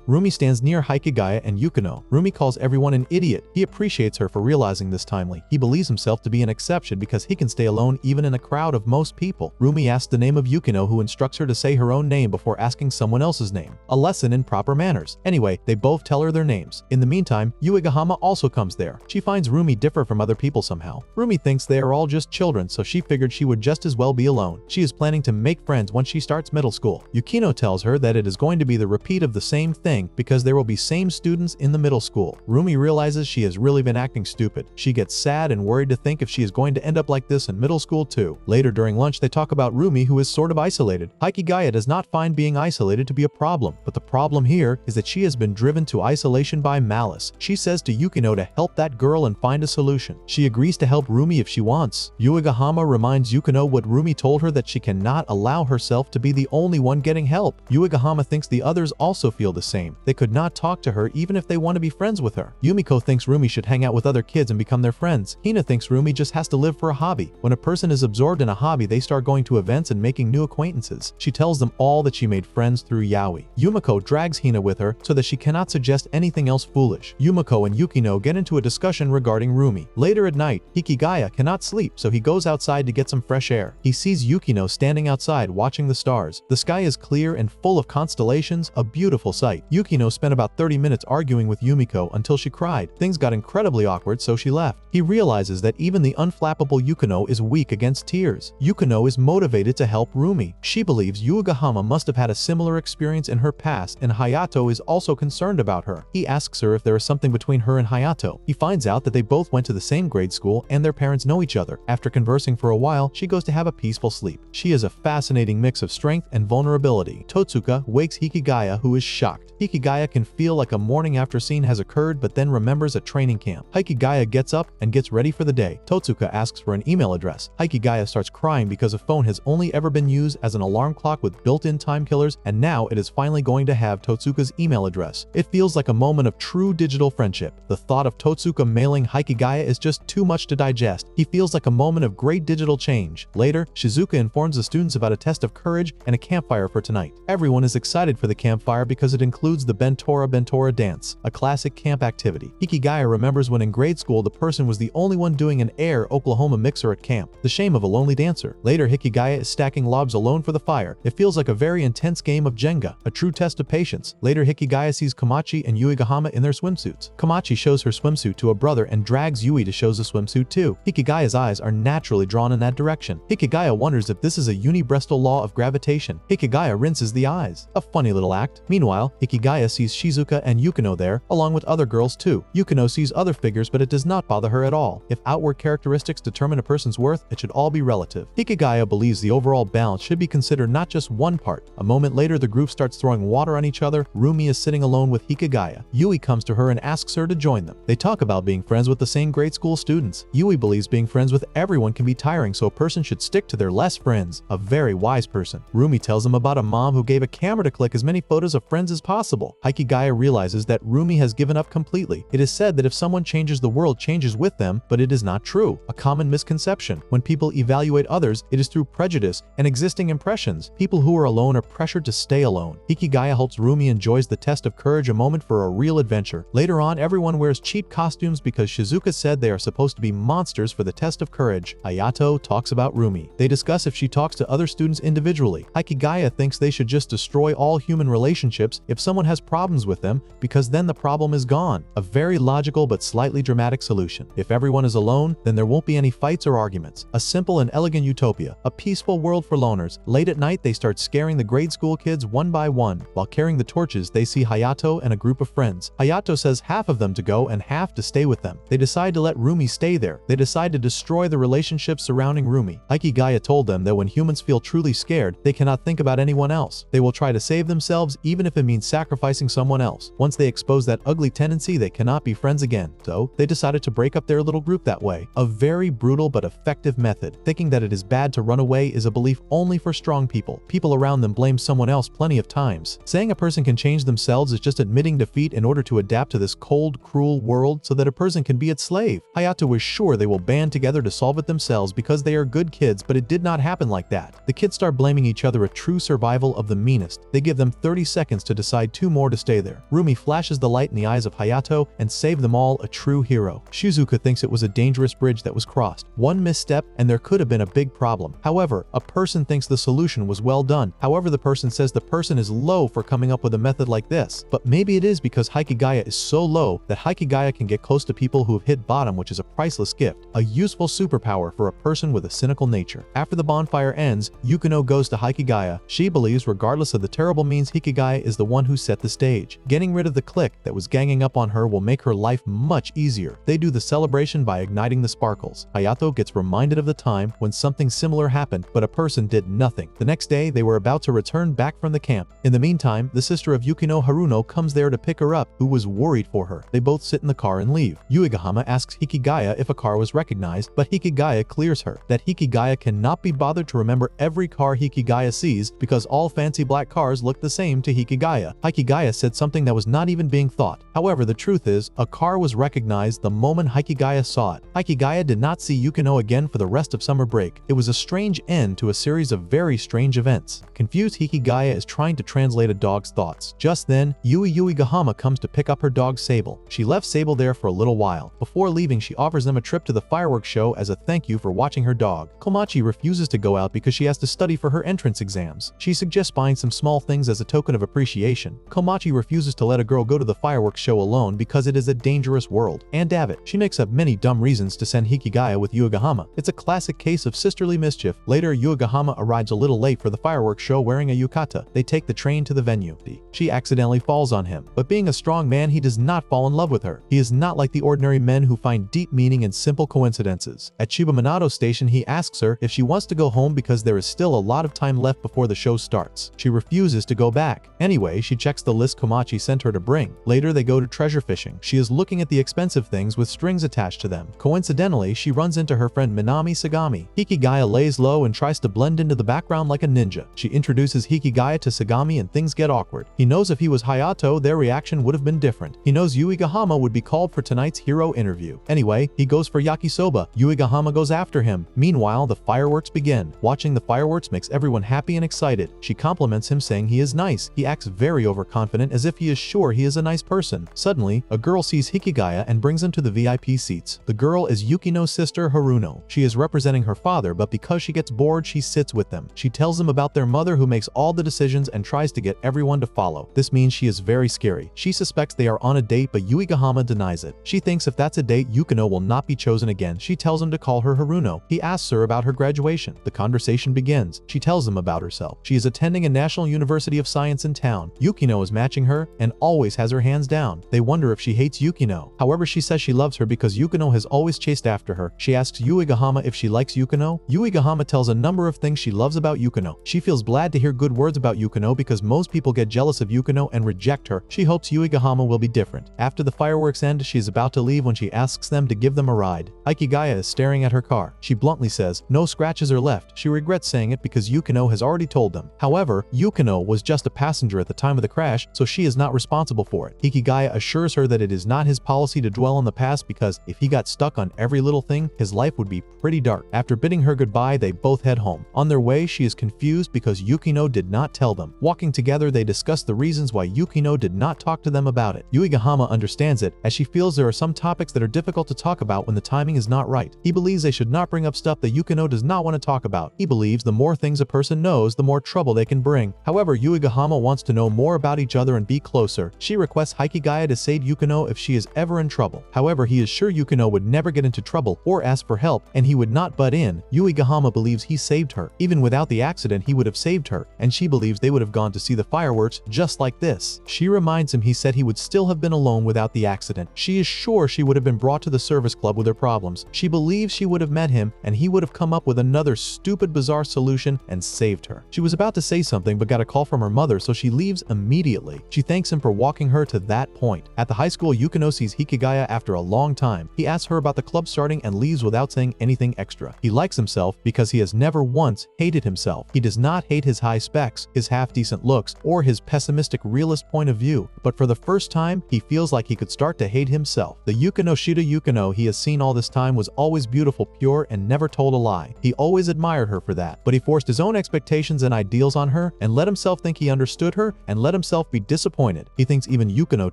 Rumi stands near Hikigaya and Yukino. Rumi calls everyone an idiot. He appreciates her for realizing this timely. He believes himself to be an exception because he can stay alone even in a crowd of most people. Rumi asks the name of Yukino, who instructs her to say her own name before asking someone else's name. A lesson in proper manners. Anyway, they both tell her their names. In the meantime, Uegahama also comes there. She finds Rumi differ from other people somehow. Rumi thinks they are all just children, so she figured she would just as well be alone. She is planning to make friends once she starts middle school. Yukino tells her that it is going to be the repeat of the same thing because there will be same students in the middle school. Rumi realizes she has really been acting stupid. She gets sad and worried to think if she is going to end up like this in middle school too. Later during lunch, they talk about Rumi, who is sort of isolated. Hikigaya does not find being isolated to be a problem, but the problem here is that she has been driven to isolation by malice. She says to Yukino to help that girl and find a solution. She agrees to help Rumi if she wants. Uegahama reminds Yukino what Rumi told her, that she cannot allow herself to be the only one getting help. Uegahama thinks the others also feel the same. They could not talk to her even if they want to be friends with her. Yumiko thinks Rumi should hang out with other kids and become their friends. Hina thinks Rumi just has to live for a hobby. When a person is absorbed in a hobby, they start going to events and making new acquaintances. She tells them all that she made friends through yaoi. Yumiko drags Hina with her so that she cannot suggest anything else foolish. Yumiko and Yukino get into a discussion regarding Rumi. Later at night, Hikigaya cannot sleep, so he goes outside to get some fresh air. He sees Yukino standing outside watching the stars. The sky is clear and full of constellations, a beautiful sight. Yukino spent about 30 minutes arguing with Yumiko until she cried. Things got incredibly awkward, so she left. He realizes that even the unflappable Yukino is weak against tears. Yukino is motivated to help Rumi. She believes Uegahama must have had a similar experience in her past, and Hayato is also concerned about her. He asks her if there is something between her and Hayato. He finds out that they both went to the same grade school and their parents know each other. After conversing for a while, she goes to have a peaceful sleep. She is a fascinating mix of strength and vulnerability. Totsuka wakes Hikigaya, who is shocked. Hikigaya can feel like a morning after scene has occurred, but then remembers a training camp. Hikigaya gets up and gets ready for the day. Totsuka asks for an email address. Hikigaya starts crying because a phone has only ever been used as an alarm clock with built-in time killers, and now it is finally going to have Totsuka's email address. It feels like a moment of true digital friendship. The thought of Totsuka mailing Hikigaya is just too much to digest. He feels like a moment of great digital change. Later, Shizuka informs the students about a test of courage and a campfire for tonight. Everyone is excited for the campfire because it includes the Bentora dance, a classic camp activity. Hikigaya remembers when in grade school the person was the only one doing an Air Oklahoma mixer at camp. The shame of a lonely dancer. Later, Hikigaya is stacking logs alone for the fire. It feels like a very intense game of Jenga, a true test of patience. Later, Hikigaya sees Komachi and Uegahama in their swimsuits. Komachi shows her swimsuit to a brother and drags Yui to show the swimsuit too. Hikigaya's eyes are naturally drawn in that direction. Hikigaya wonders if this is a universal law of gravitation. Hikigaya rinses the eyes. A funny little act. Meanwhile, Hikigaya sees Shizuka and Yukino there, along with other girls too. Yukino sees other figures, but it does not bother her at all. If outward characteristics determine a person's worth, it should all be relative. Hikigaya believes the overall balance should be considered, not just one part. A moment later, the group starts throwing water on each other. Rumi is sitting alone with Hikigaya. Yui comes to her and asks her to join them. They talk about being friends with the same grade school students. Yui believes being friends with everyone can be tiring, so a person should stick to their less friends. A very wise person. Rumi tells him about a mom who gave a camera to click as many photos of friends as possible. Hikigaya realizes that Rumi has given up completely. It is said that if someone changes, the world changes with them, but it is not true. A common misconception. When people evaluate others, it is through prejudice and existing impressions. People who are alone are pressured to stay alone. Hikigaya helps Rumi enjoys the test of courage, a moment for a real adventure. Later on, everyone wears cheap costumes because Shizuka said they are supposed to be monsters for the test of courage. Hayato talks about Rumi. They discuss if she talks to other students individually. Hikigaya thinks they should just destroy all human relationships if someone has problems with them, because then the problem is gone. A very logical but slightly dramatic solution. If everyone is alone, then there won't be any fights or arguments. A simple and elegant utopia, a peaceful world for loners. Late at night, they start scaring the grade school kids one by one. While carrying the torches, they see Hayato and a group of friends. Hayato says half of them to go and half to stay with them. They decide to let Rumi stay there. They decide to destroy the relationships surrounding Rumi. Hikigaya told them that when humans feel truly scared, they cannot think about anyone else. They will try to save themselves even if it means sacrificing someone else. Once they expose that ugly tendency, they cannot be friends again. So, they decided to break up their little group that way. A very brutal but effective method. Thinking that it is bad to run away is a belief only for strong people. People around them blame someone else plenty of times. Saying a person can change themselves is just admitting defeat in order to adapt to this cold, cruel world so that a person can be its slave. Hayato is sure they will band together to solve it themselves because they are good kids, but it did not happen like that. The kids start blaming each other, a true survival of the meanest. They give them 30 seconds to decide 2 more to stay there. Rumi flashes the light in the eyes of Hayato and save them all, a true hero. Shizuka thinks it was a dangerous bridge that was crossed. One misstep and there could have been a big problem. However, a person thinks the solution was well done. However, the person says the person is low for coming up with a method like this. But maybe it is because Hikigaya is so low that Hikigaya can get close to people who have hit bottom, which is a priceless gift, a useful superpower for a person with a cynical nature. After the bonfire ends, Yukino goes to Hikigaya. She believes regardless of the terrible means, Hikigaya is the one who set the stage. Getting rid of the clique that was ganging up on her will make her life much easier. They do the celebration by igniting the sparkles. Hayato gets reminded of the time when something similar happened, but a person did nothing. The next day, they were about to return back from the camp. In the meantime, the sister of Yukino, Haruno, comes there to pick her up, who was worried for her. They both sit in the car and leave. Uegahama asks Hikigaya if a car was recognized, but Hikigaya clears her that Hikigaya cannot be bothered to remember every car Hikigaya sees because all fancy black cars look the same to Hikigaya. Hikigaya said something that was not even being thought. However, the truth is, a car was recognized the moment Hikigaya saw it. Hikigaya did not see Yukino again for the rest of summer break. It was a strange end to a series of very strange events. Confused, Hikigaya is trying to translate a dog's thoughts. Just then, Uegahama comes to pick up her dog Sable. She left Sable there for a little while. Before leaving, she offers them a trip to the fireworks show as a thank you for watching her dog. Komachi refuses to go out because she has to study for her entrance exams. She suggests buying some small things as a token of appreciation. Komachi refuses to let a girl go to the fireworks show alone because it is a dangerous world. And David, she makes up many dumb reasons to send Hikigaya with Uegahama. It's a classic case of sisterly mischief. Later, Uegahama arrives a little late for the fireworks show wearing a yukata. They take the train to the venue. She accidentally falls on him, but being a strong man, he does not fall in love with her. He is not like the ordinary men who find deep meaning in simple coincidences. At Chiba Station, he asks her if she wants to go home because there is still a lot of time left before the show starts. She refuses to go back. Anyway, she checks the list Komachi sent her to bring. Later, they go to treasure fishing. She is looking at the expensive things with strings attached to them. Coincidentally, she runs into her friend Minami Sagami. Hikigaya lays low and tries to blend into the background like a ninja. She introduces Hikigaya to Sagami and things get awkward. He knows if he was Hayato, their reaction would have been different. He knows Uegahama would be called for tonight's hero interview. Anyway, he goes for yakisoba. Uegahama goes after him. Meanwhile, the fireworks begin. Watching the fireworks makes everyone happy and excited. She compliments him saying he is nice. He acts very overconfident as if he is sure he is a nice person. Suddenly, a girl sees Hikigaya and brings him to the VIP seats. The girl is Yukino's sister Haruno. She is representing her father, but because she gets bored, she sits with them. She tells them about their mother who makes all the decisions and tries to get everyone to follow. This means she is very scary. She suspects they are on a date, but Uegahama denies it. She thinks if that's a date, Yukino will not be chosen again. She tells him to call her Haruno. He asks her about her graduation. The conversation begins. She tells him about herself. She is attending a National University of Science in town. Yukino is matching her and always has her hands down. They wonder if she hates Yukino. However, she says she loves her because Yukino has always chased after her. She asks Uegahama if she likes Yukino. Uegahama tells a number of things she loves about Yukino. She feels glad to hear good words about Yukino because most people get jealous of Yukino and reject her. She hopes Uegahama will be different. After the fireworks end, she is about to leave when she asks them to give them a ride. Hikigaya is staring at her car. She bluntly says, no scratches are left. She regrets saying it because Yukino has already told them. However, Yukino was just a passenger at the time of the crash, so she is not responsible for it. Hikigaya assures her that it is not his policy to dwell on the past because if he got stuck on every little thing, his life would be pretty dark. After bidding her goodbye, they both head home. On their way, she is confused because Yukino did not tell them. Walking together, they discuss the reasons why Yukino did not talk to them about it. Uegahama understands it, as she feels there are some topics that are difficult to talk about when the timing is not right. He believes they should not bring up stuff that Yukino does not want to talk about. He believes the more things a person knows, the more trouble they can bring. However, Uegahama wants to know more about each other and be closer. She requests Hikigaya to save Yukino if she is ever in trouble. However, he is sure Yukino would never get into trouble or ask for help, and he would not butt in. Yuigahama believes he saved her. Even without the accident, he would have saved her, and she believes they would have gone to see the fireworks just like this. She reminds him he said he would still have been alone without the accident. She is sure she would have been brought to the service club with her problems. She believes she would have met him, and he would have come up with another stupid bizarre solution and saved her. She was about to say something but got a call from her mother, so she leaves immediately. She thanks him for walking her to that point. At the high school, Yukino sees Hikigaya after a long time. He asks her about the club starting and leaves without saying anything extra. He likes himself because he has never once hated himself. He does not hate his high specs, his half-decent looks, or his pessimistic realist point of view, but for the first time, he feels like he could start to hate himself. The Yukino Shida Yukino he has seen all this time was always beautiful, pure, and never told a lie. He always admired her for that, but he forced his own expectations and ideals on her and let himself think he understood her and let himself be disappointed. He thinks even Yukino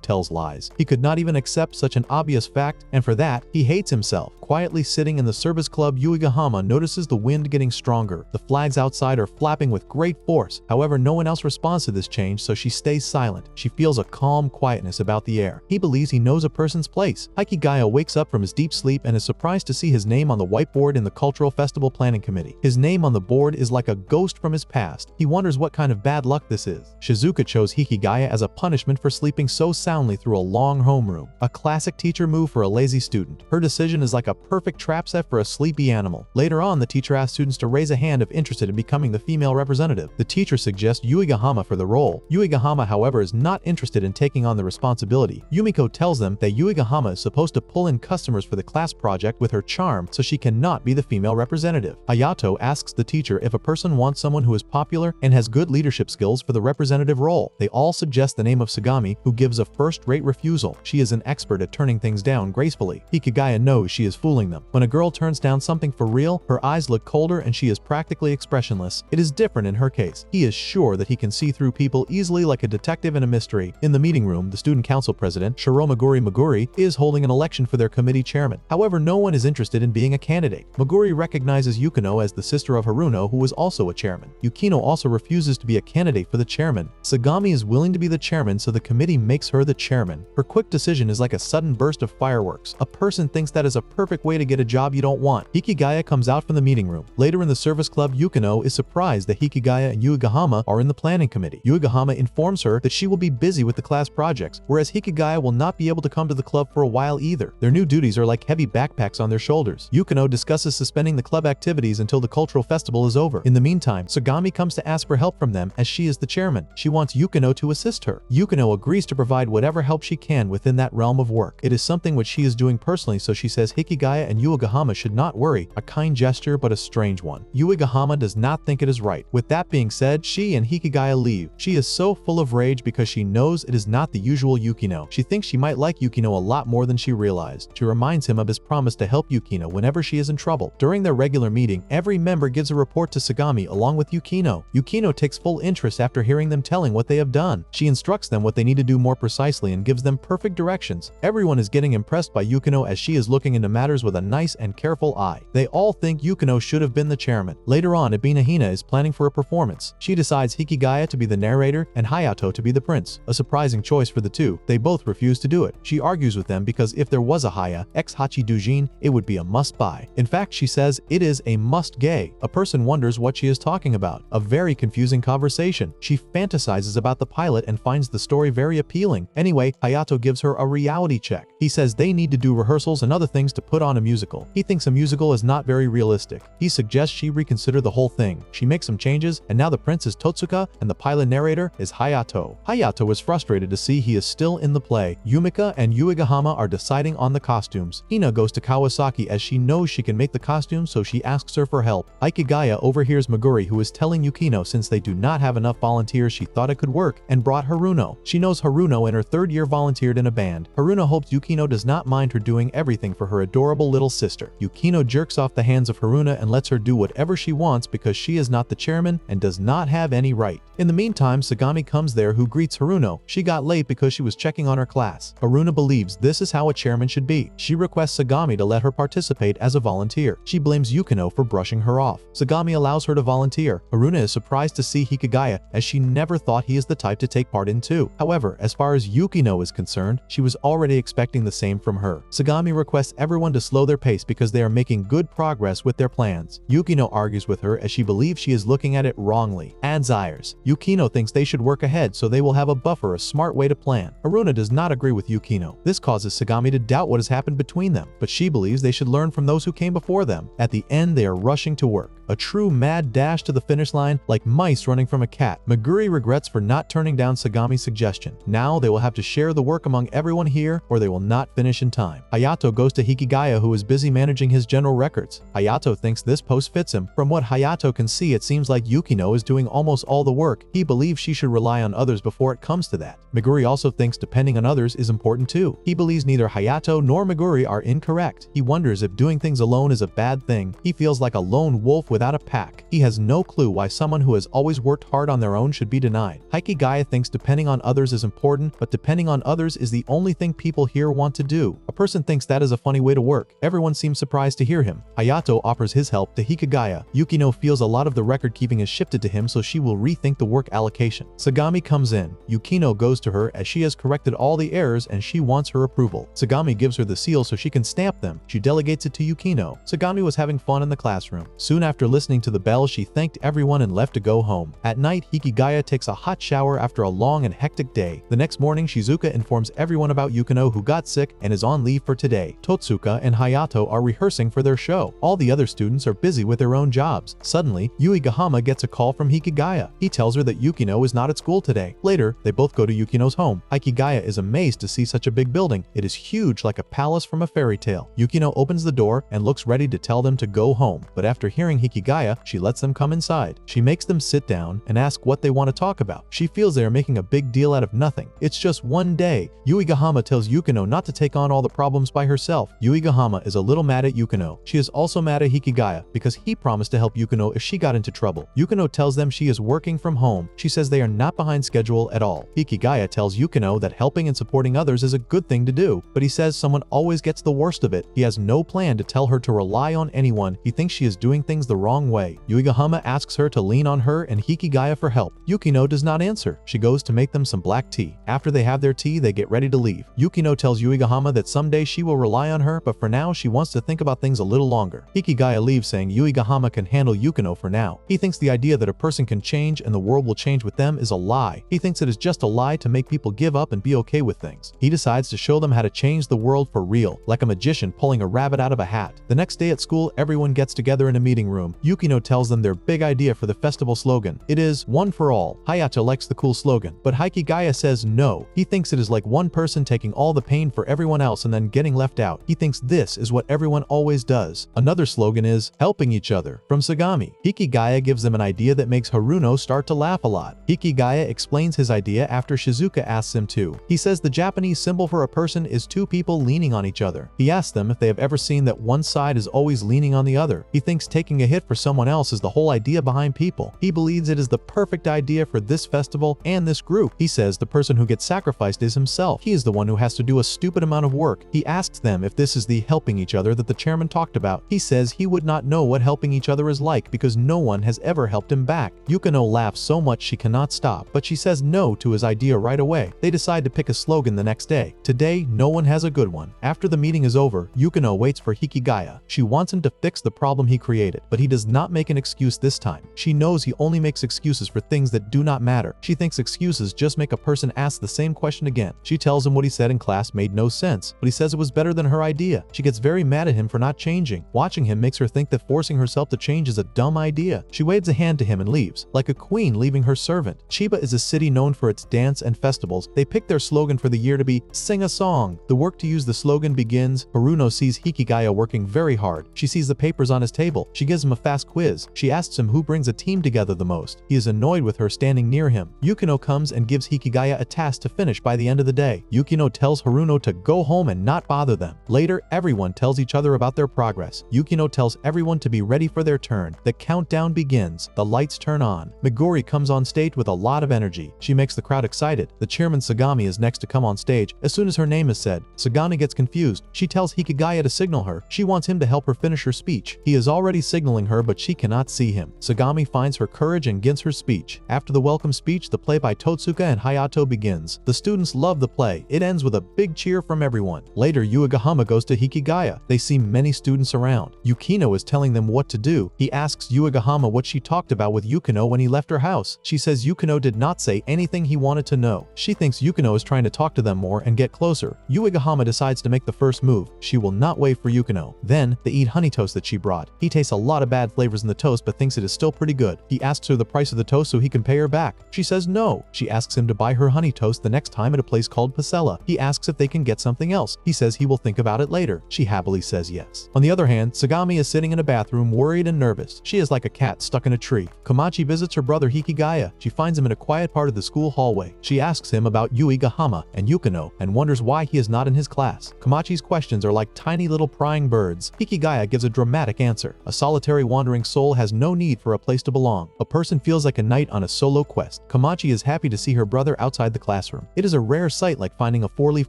tells lies. He could not even accept such an obvious fact, and for that, he hates himself. Quietly sitting in the service club, Yuigahama notices the wind getting stronger. The flags outside are flapping with great force. However, no one else responds to this change, so she stays silent. She feels a calm quietness about the air. He believes he knows a person's place. Hikigaya wakes up from his deep sleep and is surprised to see his name on the whiteboard in the Cultural Festival Planning Committee. His name on the board is like a ghost from his past. He wonders what kind of bad luck this is. Shizuka chose Hikigaya as a punishment for sleeping so soundly through a long homeroom. A classic teacher move for a lazy student. Her decision is like a perfect trap set for a sleepy animal. Later on, the teacher asks students to raise a hand if interested in becoming the female representative. The teacher suggests Yuigahama for the role. Yuigahama, however, is not interested in taking on the responsibility. Yumiko tells them that Yuigahama is supposed to pull in customers for the class project with her charm, so she cannot be the female representative. Hayato asks the teacher if a person wants someone who is popular and has good leadership skills for the representative role. They all suggest the name of Sagami, who gives a first-rate refusal. She is an expert at turning things down gracefully. Hikigaya knows she is fooling them. When a girl turns down something for real, her eyes look colder and she is practically expressionless. It is different in her case. He is sure that he can see through people easily like a detective in a mystery. In the meeting room, the student council president, Shiro Maguri, is holding an election for their committee chairman. However, no one is interested in being a candidate. Maguri recognizes Yukino as the sister of Haruno, who was also a chairman. Yukino also refuses to be a candidate for the chairman. Sagami is willing to be the chairman, so the committee makes her the chairman. Her quick decision is like a sudden burst of fireworks. A person thinks that is a perfect way to get a job you don't want. Hikigaya comes out from the meeting room. Later in the service club, Yukino is surprised that Hikigaya and Yuigahama are in the planning committee. Yuigahama informs her that she will be busy with the class projects, whereas Hikigaya will not be able to come to the club for a while either. Their new duties are like heavy backpacks on their shoulders. Yukino discusses suspending the club activities until the cultural festival is over. In the meantime, Sagami comes to ask for help from them as she is the chairman. She wants Yukino to assist her. Yukino agrees to provide whatever help she can within that realm of work. It is something which she is doing personally, so she says Hikigaya and Yuigahama should not worry. A kind gesture, but a strange one. Yuigahama does not think it is right. With that being said, she and Hikigaya leave. She is so full of rage because she knows it is not the usual Yukino. She thinks she might like Yukino a lot more than she realized. She reminds him of his promise to help Yukino whenever she is in trouble. During their regular meeting, every member gives a report to Sagami along with Yukino. Yukino takes full interest after hearing them telling what they have done. She instructs them what they need to do more precisely and gives them perfect directions. Everyone is getting impressed by Yukino as she is looking into matters with a nice and careful eye. They all think Yukino should have been the chairman. Later on, Ibina Hina is planning for a performance. She decides Hikigaya to be the narrator and Hayato to be the prince. A surprising choice for the two. They both refuse to do it. She argues with them because if there was a Haya ex Hachi Dujin, it would be a must-buy. In fact, she says it is a must-gay. A person wonders what she is talking about. A very confusing conversation. She fantasizes about the pilot and finds the story very appealing. Anyway, Hayato gives her a reality check. He says they need to do rehearsals and other things to put on a musical. He thinks a musical is not very realistic. He suggests she reconsider the whole thing. She makes some changes, and now the prince is Totsuka and the pilot narrator is Hayato. Hayato is frustrated to see he is still in the play. Yumika and Yuigahama are deciding on the costumes. Hina goes to Kawasaki as she knows she can make the costumes, so she asks her for help. Hikigaya overhears Maguri, who is telling Yukino since they do not have enough volunteers she thought it could work, and brought Haruno. She knows Haruno in her third year volunteered in a band. Haruno hopes Yukino does not mind her doing everything for her adorable little sister. Yukino jerks off the hands of Haruna and lets her do whatever she wants because she is not the chairman and does not have any right. In the meantime, Sagami comes there, who greets Haruno. She got late because she was checking on her class. Haruna believes this is how a chairman should be. She requests Sagami to let her participate as a volunteer. She blames Yukino for brushing her off. Sagami allows her to volunteer. Haruna is surprised to see Hikigaya as she never thought he is the type to take part in too. However, as far as Yukino is concerned, she was already expecting the same from her. Sagami requests everyone to slow their pace because they are making good progress with their plans. Yukino argues with her as she believes she is looking at it wrongly. Adds ires. Yukino thinks they should work ahead so they will have a buffer, a smart way to plan. Haruna does not agree with Yukino. This causes Sagami to doubt what has happened between them, but she believes they should learn from those who came before them. At the end, they are rushing to work. A true mad dash to the finish line, like mice running from a cat. Meguri regrets for not turning down Sagami's suggestion. Now they will have to share the work among everyone here or they will not finish in time. Hayato goes to Hikigaya, who is busy managing his general records. Hayato thinks this post fits him. From what Hayato can see, it seems like Yukino is doing almost all the work. He believes she should rely on others before it comes to that. Meguri also thinks depending on others is important too. He believes neither Hayato nor Meguri are incorrect. He wonders if doing things alone is a bad thing. He feels like a lone wolf without a pack. He has no clue why someone who has always worked hard on their own should be denied. Hikigaya thinks depending on others is important, but depending on others is the only thing people here want to do. A person thinks that is a funny way to work. Everyone seems surprised to hear him. Hayato offers his help to Hikigaya. Yukino feels a lot of the record keeping is shifted to him, so she will rethink the work allocation. Sagami comes in. Yukino goes to her as she has corrected all the errors and she wants her approval. Sagami gives her the seal so she can stamp them. She delegates it to Yukino. Sagami was having fun in the classroom. Soon after listening to the bell, she thanked everyone and left to go home. At night, Hikigaya takes a hot shower after a long and hectic day. The next morning, Shizuka informs everyone about Yukino, who got sick and is on leave for today. Totsuka and Hayato are rehearsing for their show. All the other students are busy with their own jobs. Suddenly, Yuigahama gets a call from Hikigaya. He tells her that Yukino is not at school today. Later, they both go to Yukino's home. Hikigaya is amazed to see such a big building. It is huge, like a palace from a fairy tale. Yukino opens the door and looks ready to tell them to go home, but after hearing Hikigaya, she lets them come inside. She makes them sit down and ask what they want to talk about. She feels they are making a big deal out of nothing. It's just one day. Yuigahama tells Yukino not to take on all the problems by herself. Yuigahama is a little mad at Yukino. She is also mad at Hikigaya because he promised to help Yukino if she got into trouble. Yukino tells them she is working from home. She says they are not behind schedule at all. Hikigaya tells Yukino that helping and supporting others is a good thing to do, but he says someone always gets the worst of it. He has no plan to tell her to rely on anyone. He thinks she is doing things the wrong way. Yuigahama asks her to lean on her and Hikigaya for help. Yukino does not answer. She goes to make them some black tea. After they have their tea, they get ready to leave. Yukino tells Yuigahama that someday she will rely on her, but for now she wants to think about things a little longer. Hikigaya leaves, saying Yuigahama can handle Yukino for now. He thinks the idea that a person can change and the world will change with them is a lie. He thinks it is just a lie to make people give up and be okay with things. He decides to show them how to change the world for real, like a magician pulling a rabbit out of a hat. The next day at school, everyone gets together in a meeting room. Yukino tells them their big idea for the festival slogan. It is one for all. Hayato likes the cool slogan, but Hikigaya says no. He thinks it is like one person taking all the pain for everyone else and then getting left out. He thinks this is what everyone always does. Another slogan is helping each other from Sagami. Hikigaya gives them an idea that makes Haruno start to laugh a lot. Hikigaya explains his idea after Shizuka asks him to. He says the Japanese symbol for a person is two people leaning on each other. He asks them if they have ever seen that one side is always leaning on the other. He thinks taking a hit for someone else is the whole idea behind people. He believes it is the perfect idea for this festival and this group. He says the person who gets sacrificed is himself. He is the one who has to do a stupid amount of work. He asks them if this is the helping each other that the chairman talked about. He says he would not know what helping each other is like because no one has ever helped him back. Yukino laughs so much she cannot stop, but she says no to his idea right away. They decide to pick a slogan the next day. Today, no one has a good one. After the meeting is over, Yukino waits for Hikigaya. She wants him to fix the problem he created, but he does not make an excuse this time. She knows he only makes excuses for things that do not matter. She thinks excuses just make a person ask the same question again. She tells him what he said in class made no sense, but he says it was better than her idea. She gets very mad at him for not changing. Watching him makes her think that forcing herself to change is a dumb idea. She waves a hand to him and leaves, like a queen leaving her servant. Chiba is a city known for its dance and festivals. They pick their slogan for the year to be "Sing a Song." The work to use the slogan begins. Haruno sees Hikigaya working very hard. She sees the papers on his table. She gives him a fast quiz. She asks him who brings a team together the most. He is annoyed with her standing near him. Yukino comes and gives Hikigaya a task to finish by the end of the day. Yukino tells Haruno to go home and not bother them. Later, everyone tells each other about their progress. Yukino tells everyone to be ready for their turn. The countdown begins. The lights turn on. Meguri comes on stage with a lot of energy. She makes the crowd excited. The chairman Sagami is next to come on stage. As soon as her name is said, Sagami gets confused. She tells Hikigaya to signal her. She wants him to help her finish her speech. He is already signaling her, but she cannot see him. Sagami finds her courage and begins her speech. After the welcome speech, the play by Totsuka and Hayato begins. The students love the play. It ends ends with a big cheer from everyone. Later, Uegahama goes to Hikigaya. They see many students around. Yukino is telling them what to do. He asks Uegahama what she talked about with Yukino when he left her house. She says Yukino did not say anything he wanted to know. She thinks Yukino is trying to talk to them more and get closer. Uegahama decides to make the first move. She will not wait for Yukino. Then, they eat honey toast that she brought. He tastes a lot of bad flavors in the toast but thinks it is still pretty good. He asks her the price of the toast so he can pay her back. She says no. She asks him to buy her honey toast the next time at a place called Pasella. He asks if they can get something else. He says he will think about it later. She happily says yes. On the other hand, Sagami is sitting in a bathroom worried and nervous. She is like a cat stuck in a tree. Komachi visits her brother Hikigaya. She finds him in a quiet part of the school hallway. She asks him about Uegahama and Yukino and wonders why he is not in his class. Komachi's questions are like tiny little prying birds. Hikigaya gives a dramatic answer. A solitary wandering soul has no need for a place to belong. A person feels like a knight on a solo quest. Komachi is happy to see her brother outside the classroom. It is a rare sight like finding a four-leaf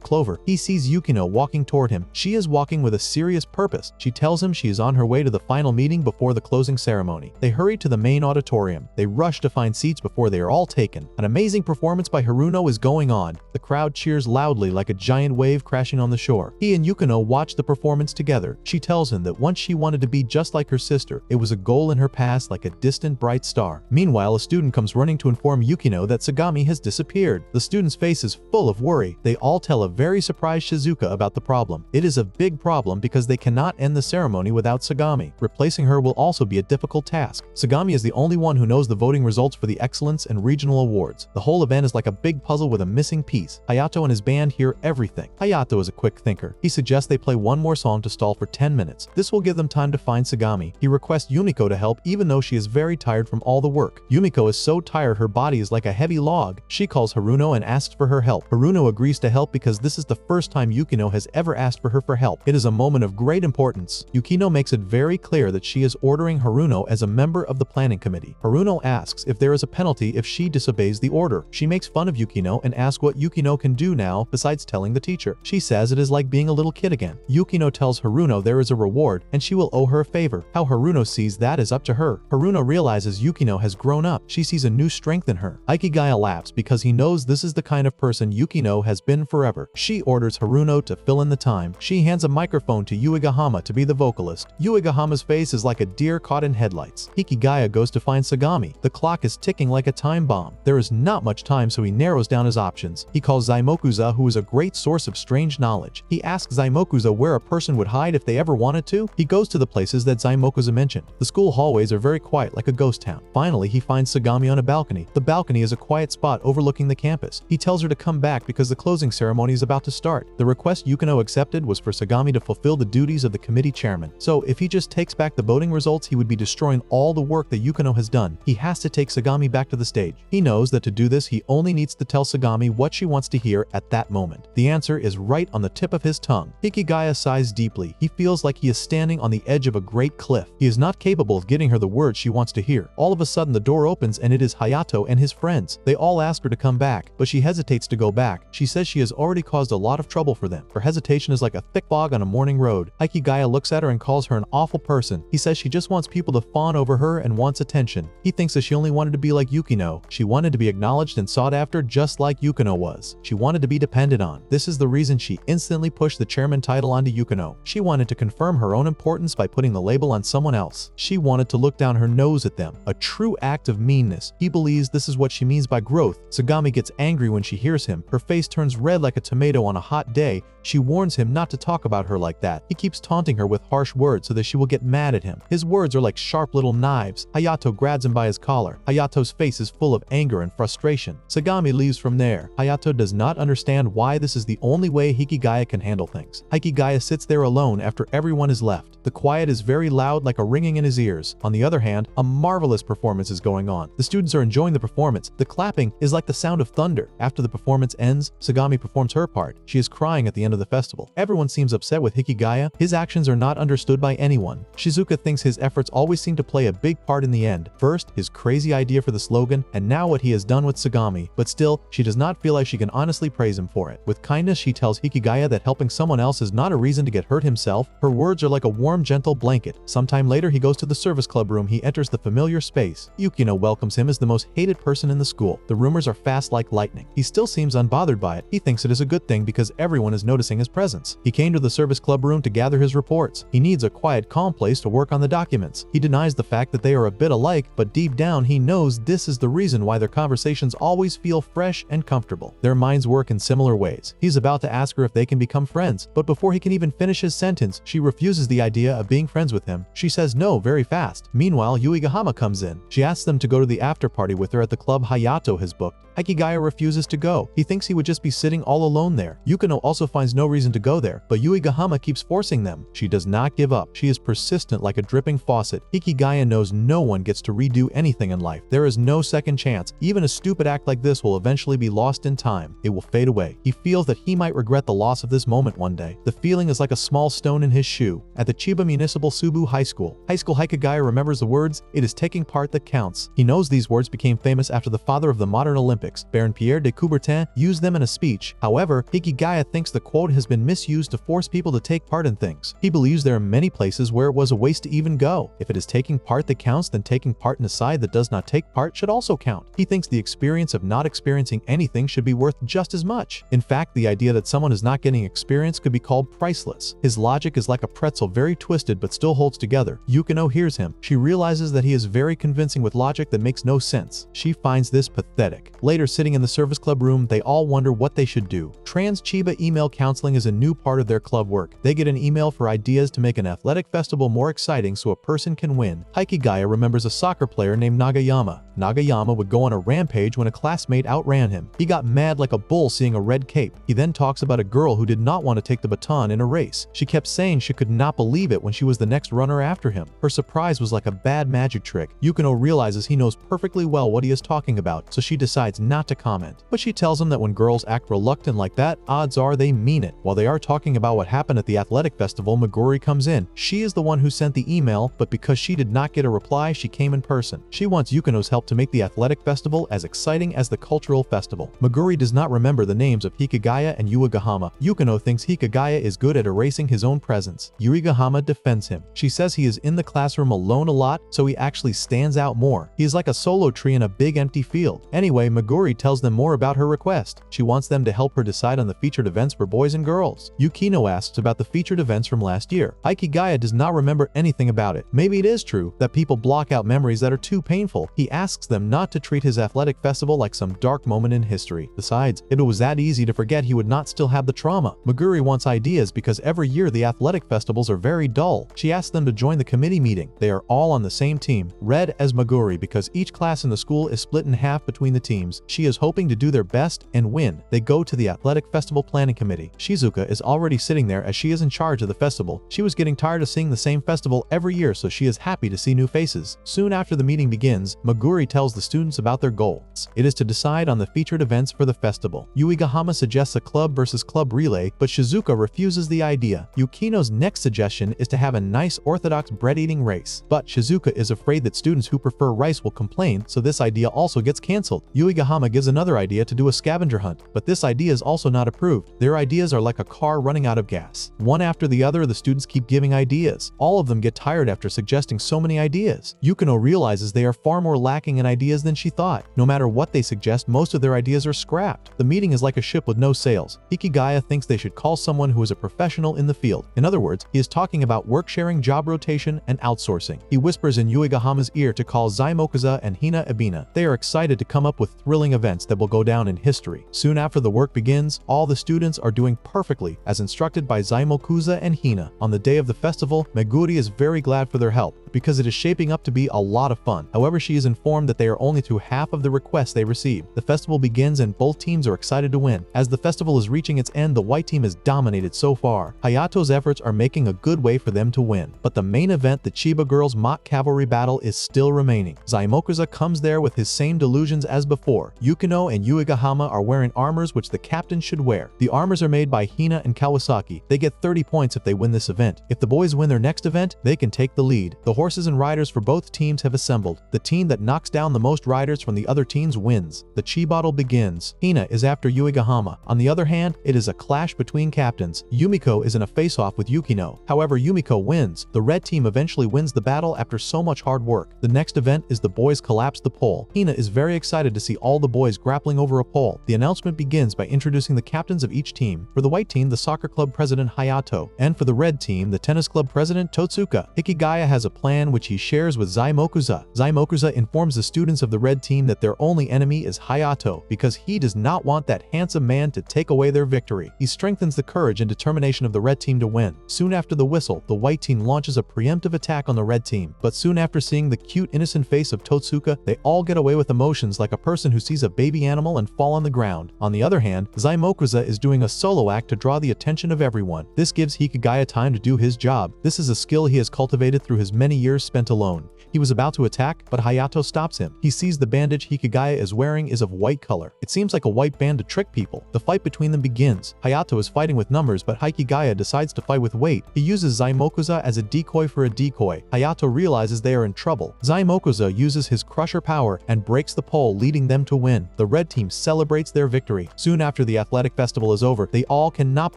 clover. He sees Yukino walking toward him. She is walking with a serious purpose. She tells him she is on her way to the final meeting before the closing ceremony. They hurry to the main auditorium. They rush to find seats before they are all taken. An amazing performance by Haruno is going on. The crowd cheers loudly like a giant wave crashing on the shore. He and Yukino watch the performance together. She tells him that once she wanted to be just like her sister. It was a goal in her past like a distant bright star. Meanwhile, a student comes running to inform Yukino that Sagami has disappeared. The student's face is full of worry. They all tell a very surprised Shizuka about the problem. It is a big problem because they cannot end the ceremony without Sagami. Replacing her will also be a difficult task. Sagami is the only one who knows the voting results for the excellence and regional awards. The whole event is like a big puzzle with a missing piece. Hayato and his band hear everything. Hayato is a quick thinker. He suggests they play one more song to stall for 10 minutes. This will give them time to find Sagami. He requests Yumiko to help even though she is very tired from all the work. Yumiko is so tired her body is like a heavy log. She calls Haruno and asks for her help. Haruno agrees to help because this is the first time Yukino has ever asked for her for help. It is a moment of great importance. Yukino makes it very clear that she is ordering Haruno as a member of the planning committee. Haruno asks if there is a penalty if she disobeys the order. She makes fun of Yukino and asks what Yukino can do now besides telling the teacher. She says it is like being a little kid again. Yukino tells Haruno there is a reward and she will owe her a favor. How Haruno sees that is up to her. Haruno realizes Yukino has grown up. She sees a new strength in her. Aikigaya laughs because he knows this is the kind of person Yukino has been forever. She orders Haruno to fill in the time. She hands a microphone to Uegahama to be the vocalist. Uegahama's face is like a deer caught in headlights. Hikigaya goes to find Sagami. The clock is ticking like a time bomb. There is not much time, so he narrows down his options. He calls Zaimokuza, who is a great source of strange knowledge. He asks Zaimokuza where a person would hide if they ever wanted to. He goes to the places that Zaimokuza mentioned. The school hallways are very quiet like a ghost town. Finally, he finds Sagami on a balcony. The balcony is a quiet spot overlooking the campus. He tells her to come back because the closing ceremony is about to start. The request Yukino accepted was for Sagami to fulfill the duties of the committee chairman. So if he just takes back the voting results, he would be destroying all the work that Yukino has done. He has to take Sagami back to the stage. He knows that to do this, he only needs to tell Sagami what she wants to hear at that moment. The answer is right on the tip of his tongue. Hikigaya sighs deeply. He feels like he is standing on the edge of a great cliff. He is not capable of getting her the words she wants to hear. All of a sudden, the door opens and it is Hayato and his friends. They all ask her to come back, but she hesitates to go back. She says she has already caused a lot of trouble for them. Her hesitation is like a thick fog on a morning road. Hikigaya looks at her and calls her an awful person. He says she just wants people to fawn over her and wants attention. He thinks that she only wanted to be like Yukino. She wanted to be acknowledged and sought after just like Yukino was. She wanted to be depended on. This is the reason she instantly pushed the chairman title onto Yukino. She wanted to confirm her own importance by putting the label on someone else. She wanted to look down her nose at them. A true act of meanness. He believes this is what she means by growth. Sagami gets angry when she hears him. Her face turns red like a tomato on a hot day. She warns him not to talk about her like that. He keeps taunting her with harsh words so that she will get mad at him. His words are like sharp little knives. Hayato grabs him by his collar. Hayato's face is full of anger and frustration. Sagami leaves from there. Hayato does not understand why this is the only way Hikigaya can handle things. Hikigaya sits there alone after everyone is left. The quiet is very loud like a ringing in his ears. On the other hand, a marvelous performance is going on. The students are enjoying the performance. The clapping is like the sound of thunder. After the performance ends, Sagami performs her part. She is crying at the end of the festival. Everyone seems upset with Hikigaya. His actions are not understood by anyone. Shizuka thinks his efforts always seem to play a big part in the end. First, his crazy idea for the slogan, and now what he has done with Sagami. But still, she does not feel like she can honestly praise him for it. With kindness, she tells Hikigaya that helping someone else is not a reason to get hurt himself. Her words are like a warm, gentle blanket. Sometime later, he goes to the service club room. He enters the familiar space. Yukino welcomes him as the most hated person in the school. The rumors are fast like lightning. He still seems unbothered by it. He thinks thinks it is a good thing because everyone is noticing his presence. He came to the service club room to gather his reports. He needs a quiet, calm place to work on the documents. He denies the fact that they are a bit alike, but deep down he knows this is the reason why their conversations always feel fresh and comfortable. Their minds work in similar ways. He's about to ask her if they can become friends, but before he can even finish his sentence, she refuses the idea of being friends with him. She says no very fast. Meanwhile, Yuigahama comes in. She asks them to go to the after party with her at the club Hayato has booked. Hikigaya refuses to go. He thinks he would just be sitting all alone there. Yukino also finds no reason to go there, but Yuigahama keeps forcing them. She does not give up. She is persistent like a dripping faucet. Hikigaya knows no one gets to redo anything in life. There is no second chance. Even a stupid act like this will eventually be lost in time. It will fade away. He feels that he might regret the loss of this moment one day. The feeling is like a small stone in his shoe. At the Chiba Municipal Subu High School Hikigaya remembers the words, "It is taking part that counts." He knows these words became famous after the father of the modern Olympics, Baron Pierre de Coubertin, used them in a speech. However, Hikigaya thinks the quote has been misused to force people to take part in things. He believes there are many places where it was a waste to even go. If it is taking part that counts, then taking part in a side that does not take part should also count. He thinks the experience of not experiencing anything should be worth just as much. In fact, the idea that someone is not getting experience could be called priceless. His logic is like a pretzel, very twisted but still holds together. Yukino hears him. She realizes that he is very convincing with logic that makes no sense. She finds this pathetic. Later, sitting in the service club room, they all wonder what they should do. Trans Chiba email counseling is a new part of their club work. They get an email for ideas to make an athletic festival more exciting so a person can win. Hikigaya remembers a soccer player named Nagayama. Nagayama would go on a rampage when a classmate outran him. He got mad like a bull seeing a red cape. He then talks about a girl who did not want to take the baton in a race. She kept saying she could not believe it when she was the next runner after him. Her surprise was like a bad magic trick. Yukino realizes he knows perfectly well what he is talking about, so she decides not to comment. But she tells him that when girls act reluctant like that, odds are they mean it. While they are talking about what happened at the athletic festival, Meguri comes in. She is the one who sent the email, but because she did not get a reply, she came in person. She wants Yukino's help to make the athletic festival as exciting as the cultural festival. Meguri does not remember the names of Hikigaya and Yuigahama. Yukino thinks Hikigaya is good at erasing his own presence. Yuigahama defends him. She says he is in the classroom alone a lot, so he actually stands out more. He is like a solo tree in a big empty field. Anyway, Meguri tells them more about her request. She wants them to help her decide on the featured events for boys and girls. Yukino asks about the featured events from last year. Hikigaya does not remember anything about it. Maybe it is true that people block out memories that are too painful. He asks them not to treat his athletic festival like some dark moment in history. Besides, if it was that easy to forget, he would not still have the trauma. Meguri wants ideas because every year the athletic festivals are very dull. She asks them to join the committee meeting. They are all on the same team, red as Meguri, because each class in the school is split in half between the teams. She is hoping to do their best and win. They go to the athletic festival planning committee. Shizuka is already sitting there as she is in charge of the festival. She was getting tired of seeing the same festival every year, so she is happy to see new faces. Soon after the meeting begins, Meguri tells the students about their goals. It is to decide on the featured events for the festival. Yuigahama suggests a club versus club relay, but Shizuka refuses the idea. Yukino's next suggestion is to have a nice orthodox bread-eating race, but Shizuka is afraid that students who prefer rice will complain, so this idea also gets cancelled. Yuigahama gives another idea to do a scavenger hunt, but this idea is also not approved. Their ideas are like a car running out of gas. One after the other, the students keep giving ideas. All of them get tired after suggesting so many ideas. Yukino realizes they are far more lacking in ideas than she thought. No matter what they suggest, most of their ideas are scrapped. The meeting is like a ship with no sails. Hikigaya thinks they should call someone who is a professional in the field. In other words, he is talking about work sharing, job rotation, and outsourcing. He whispers in Yuigahama's ear to call Zaimokuza and Hina Ebina. They are excited to come up with thrilling events that will go down in history. Soon after the work begins, all the students are doing perfectly as instructed by Zaimokuza and Hina. On the day of the festival, Meguri is very glad for their help because it is shaping up to be a lot of fun. However, she is informed that they are only to half of the requests they received. The festival begins and both teams are excited to win. As the festival is reaching its end, the white team has dominated so far. Hayato's efforts are making a good way for them to win. But the main event, the Chiba girls' mock cavalry battle, is still remaining. Zaimokuza comes there with his same delusions as before. Yukino and Yuigahama are wearing armors which the captain should wear. The armors are made by Hina and Kawasaki. They get 30 points if they win this event. If the boys win their next event, they can take the lead. The horses and riders for both teams have assembled. The team that knocks down the most riders from the other teams wins. The chi battle begins. Hina is after Yuigahama. On the other hand, it is a clash between captains. Yumiko is in a face-off with Yukino. However, Yumiko wins. The red team eventually wins the battle after so much hard work. The next event is the boys collapse the pole. Hina is very excited to see all the boys grappling over a pole. The announcement begins by introducing the captains of each team. For the white team, the soccer club president Hayato, and for the red team, the tennis club president Totsuka. Hikigaya has a plan which he shares with Zaimokuza. Zaimokuza informs the students of the red team that their only enemy is Hayato because he does not want that handsome man to take away their victory. He strengthens the courage and determination of the red team to win. Soon after the whistle, the white team launches a preemptive attack on the red team. But soon after seeing the cute innocent face of Totsuka, they all get away with emotions like a person who sees a baby animal and fall on the ground. On the other hand, Zaimokuza is doing a solo act to draw the attention of everyone. This gives Hikigaya time to do his job. This is a skill he has cultivated through his many years spent alone. He was about to attack, but Hayato stops him. He sees the bandage Hikigaya is wearing is of white color. It seems like a white band to trick people. The fight between them begins. Hayato is fighting with numbers, but Hikigaya decides to fight with weight. He uses Zaimokuza as a decoy for a decoy. Hayato realizes they are in trouble. Zaimokuza uses his crusher power and breaks the pole, leading them to win. The red team celebrates their victory. Soon after the athletic festival is over, they all cannot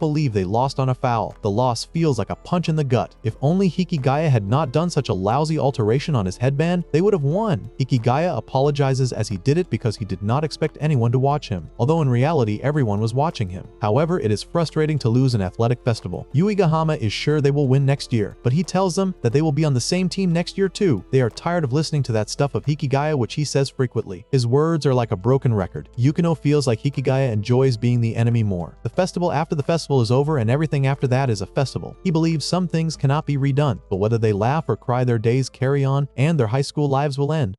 believe they lost on a foul. The loss feels like a punch in the gut. If only Hikigaya had not done such a lousy alteration on his headband, they would have won. Hikigaya apologizes as he did it because he did not expect anyone to watch him, although in reality everyone was watching him. However, it is frustrating to lose an athletic festival. Yuigahama is sure they will win next year, but he tells them that they will be on the same team next year too. They are tired of listening to that stuff of Hikigaya which he says frequently. His words are like a broken record. Yukino feels like Hikigaya enjoys being the enemy more. The festival after the festival is over and everything after that is a festival. He believes some things cannot be redone, but whether they laugh or cry their days carry on and their high school lives will end.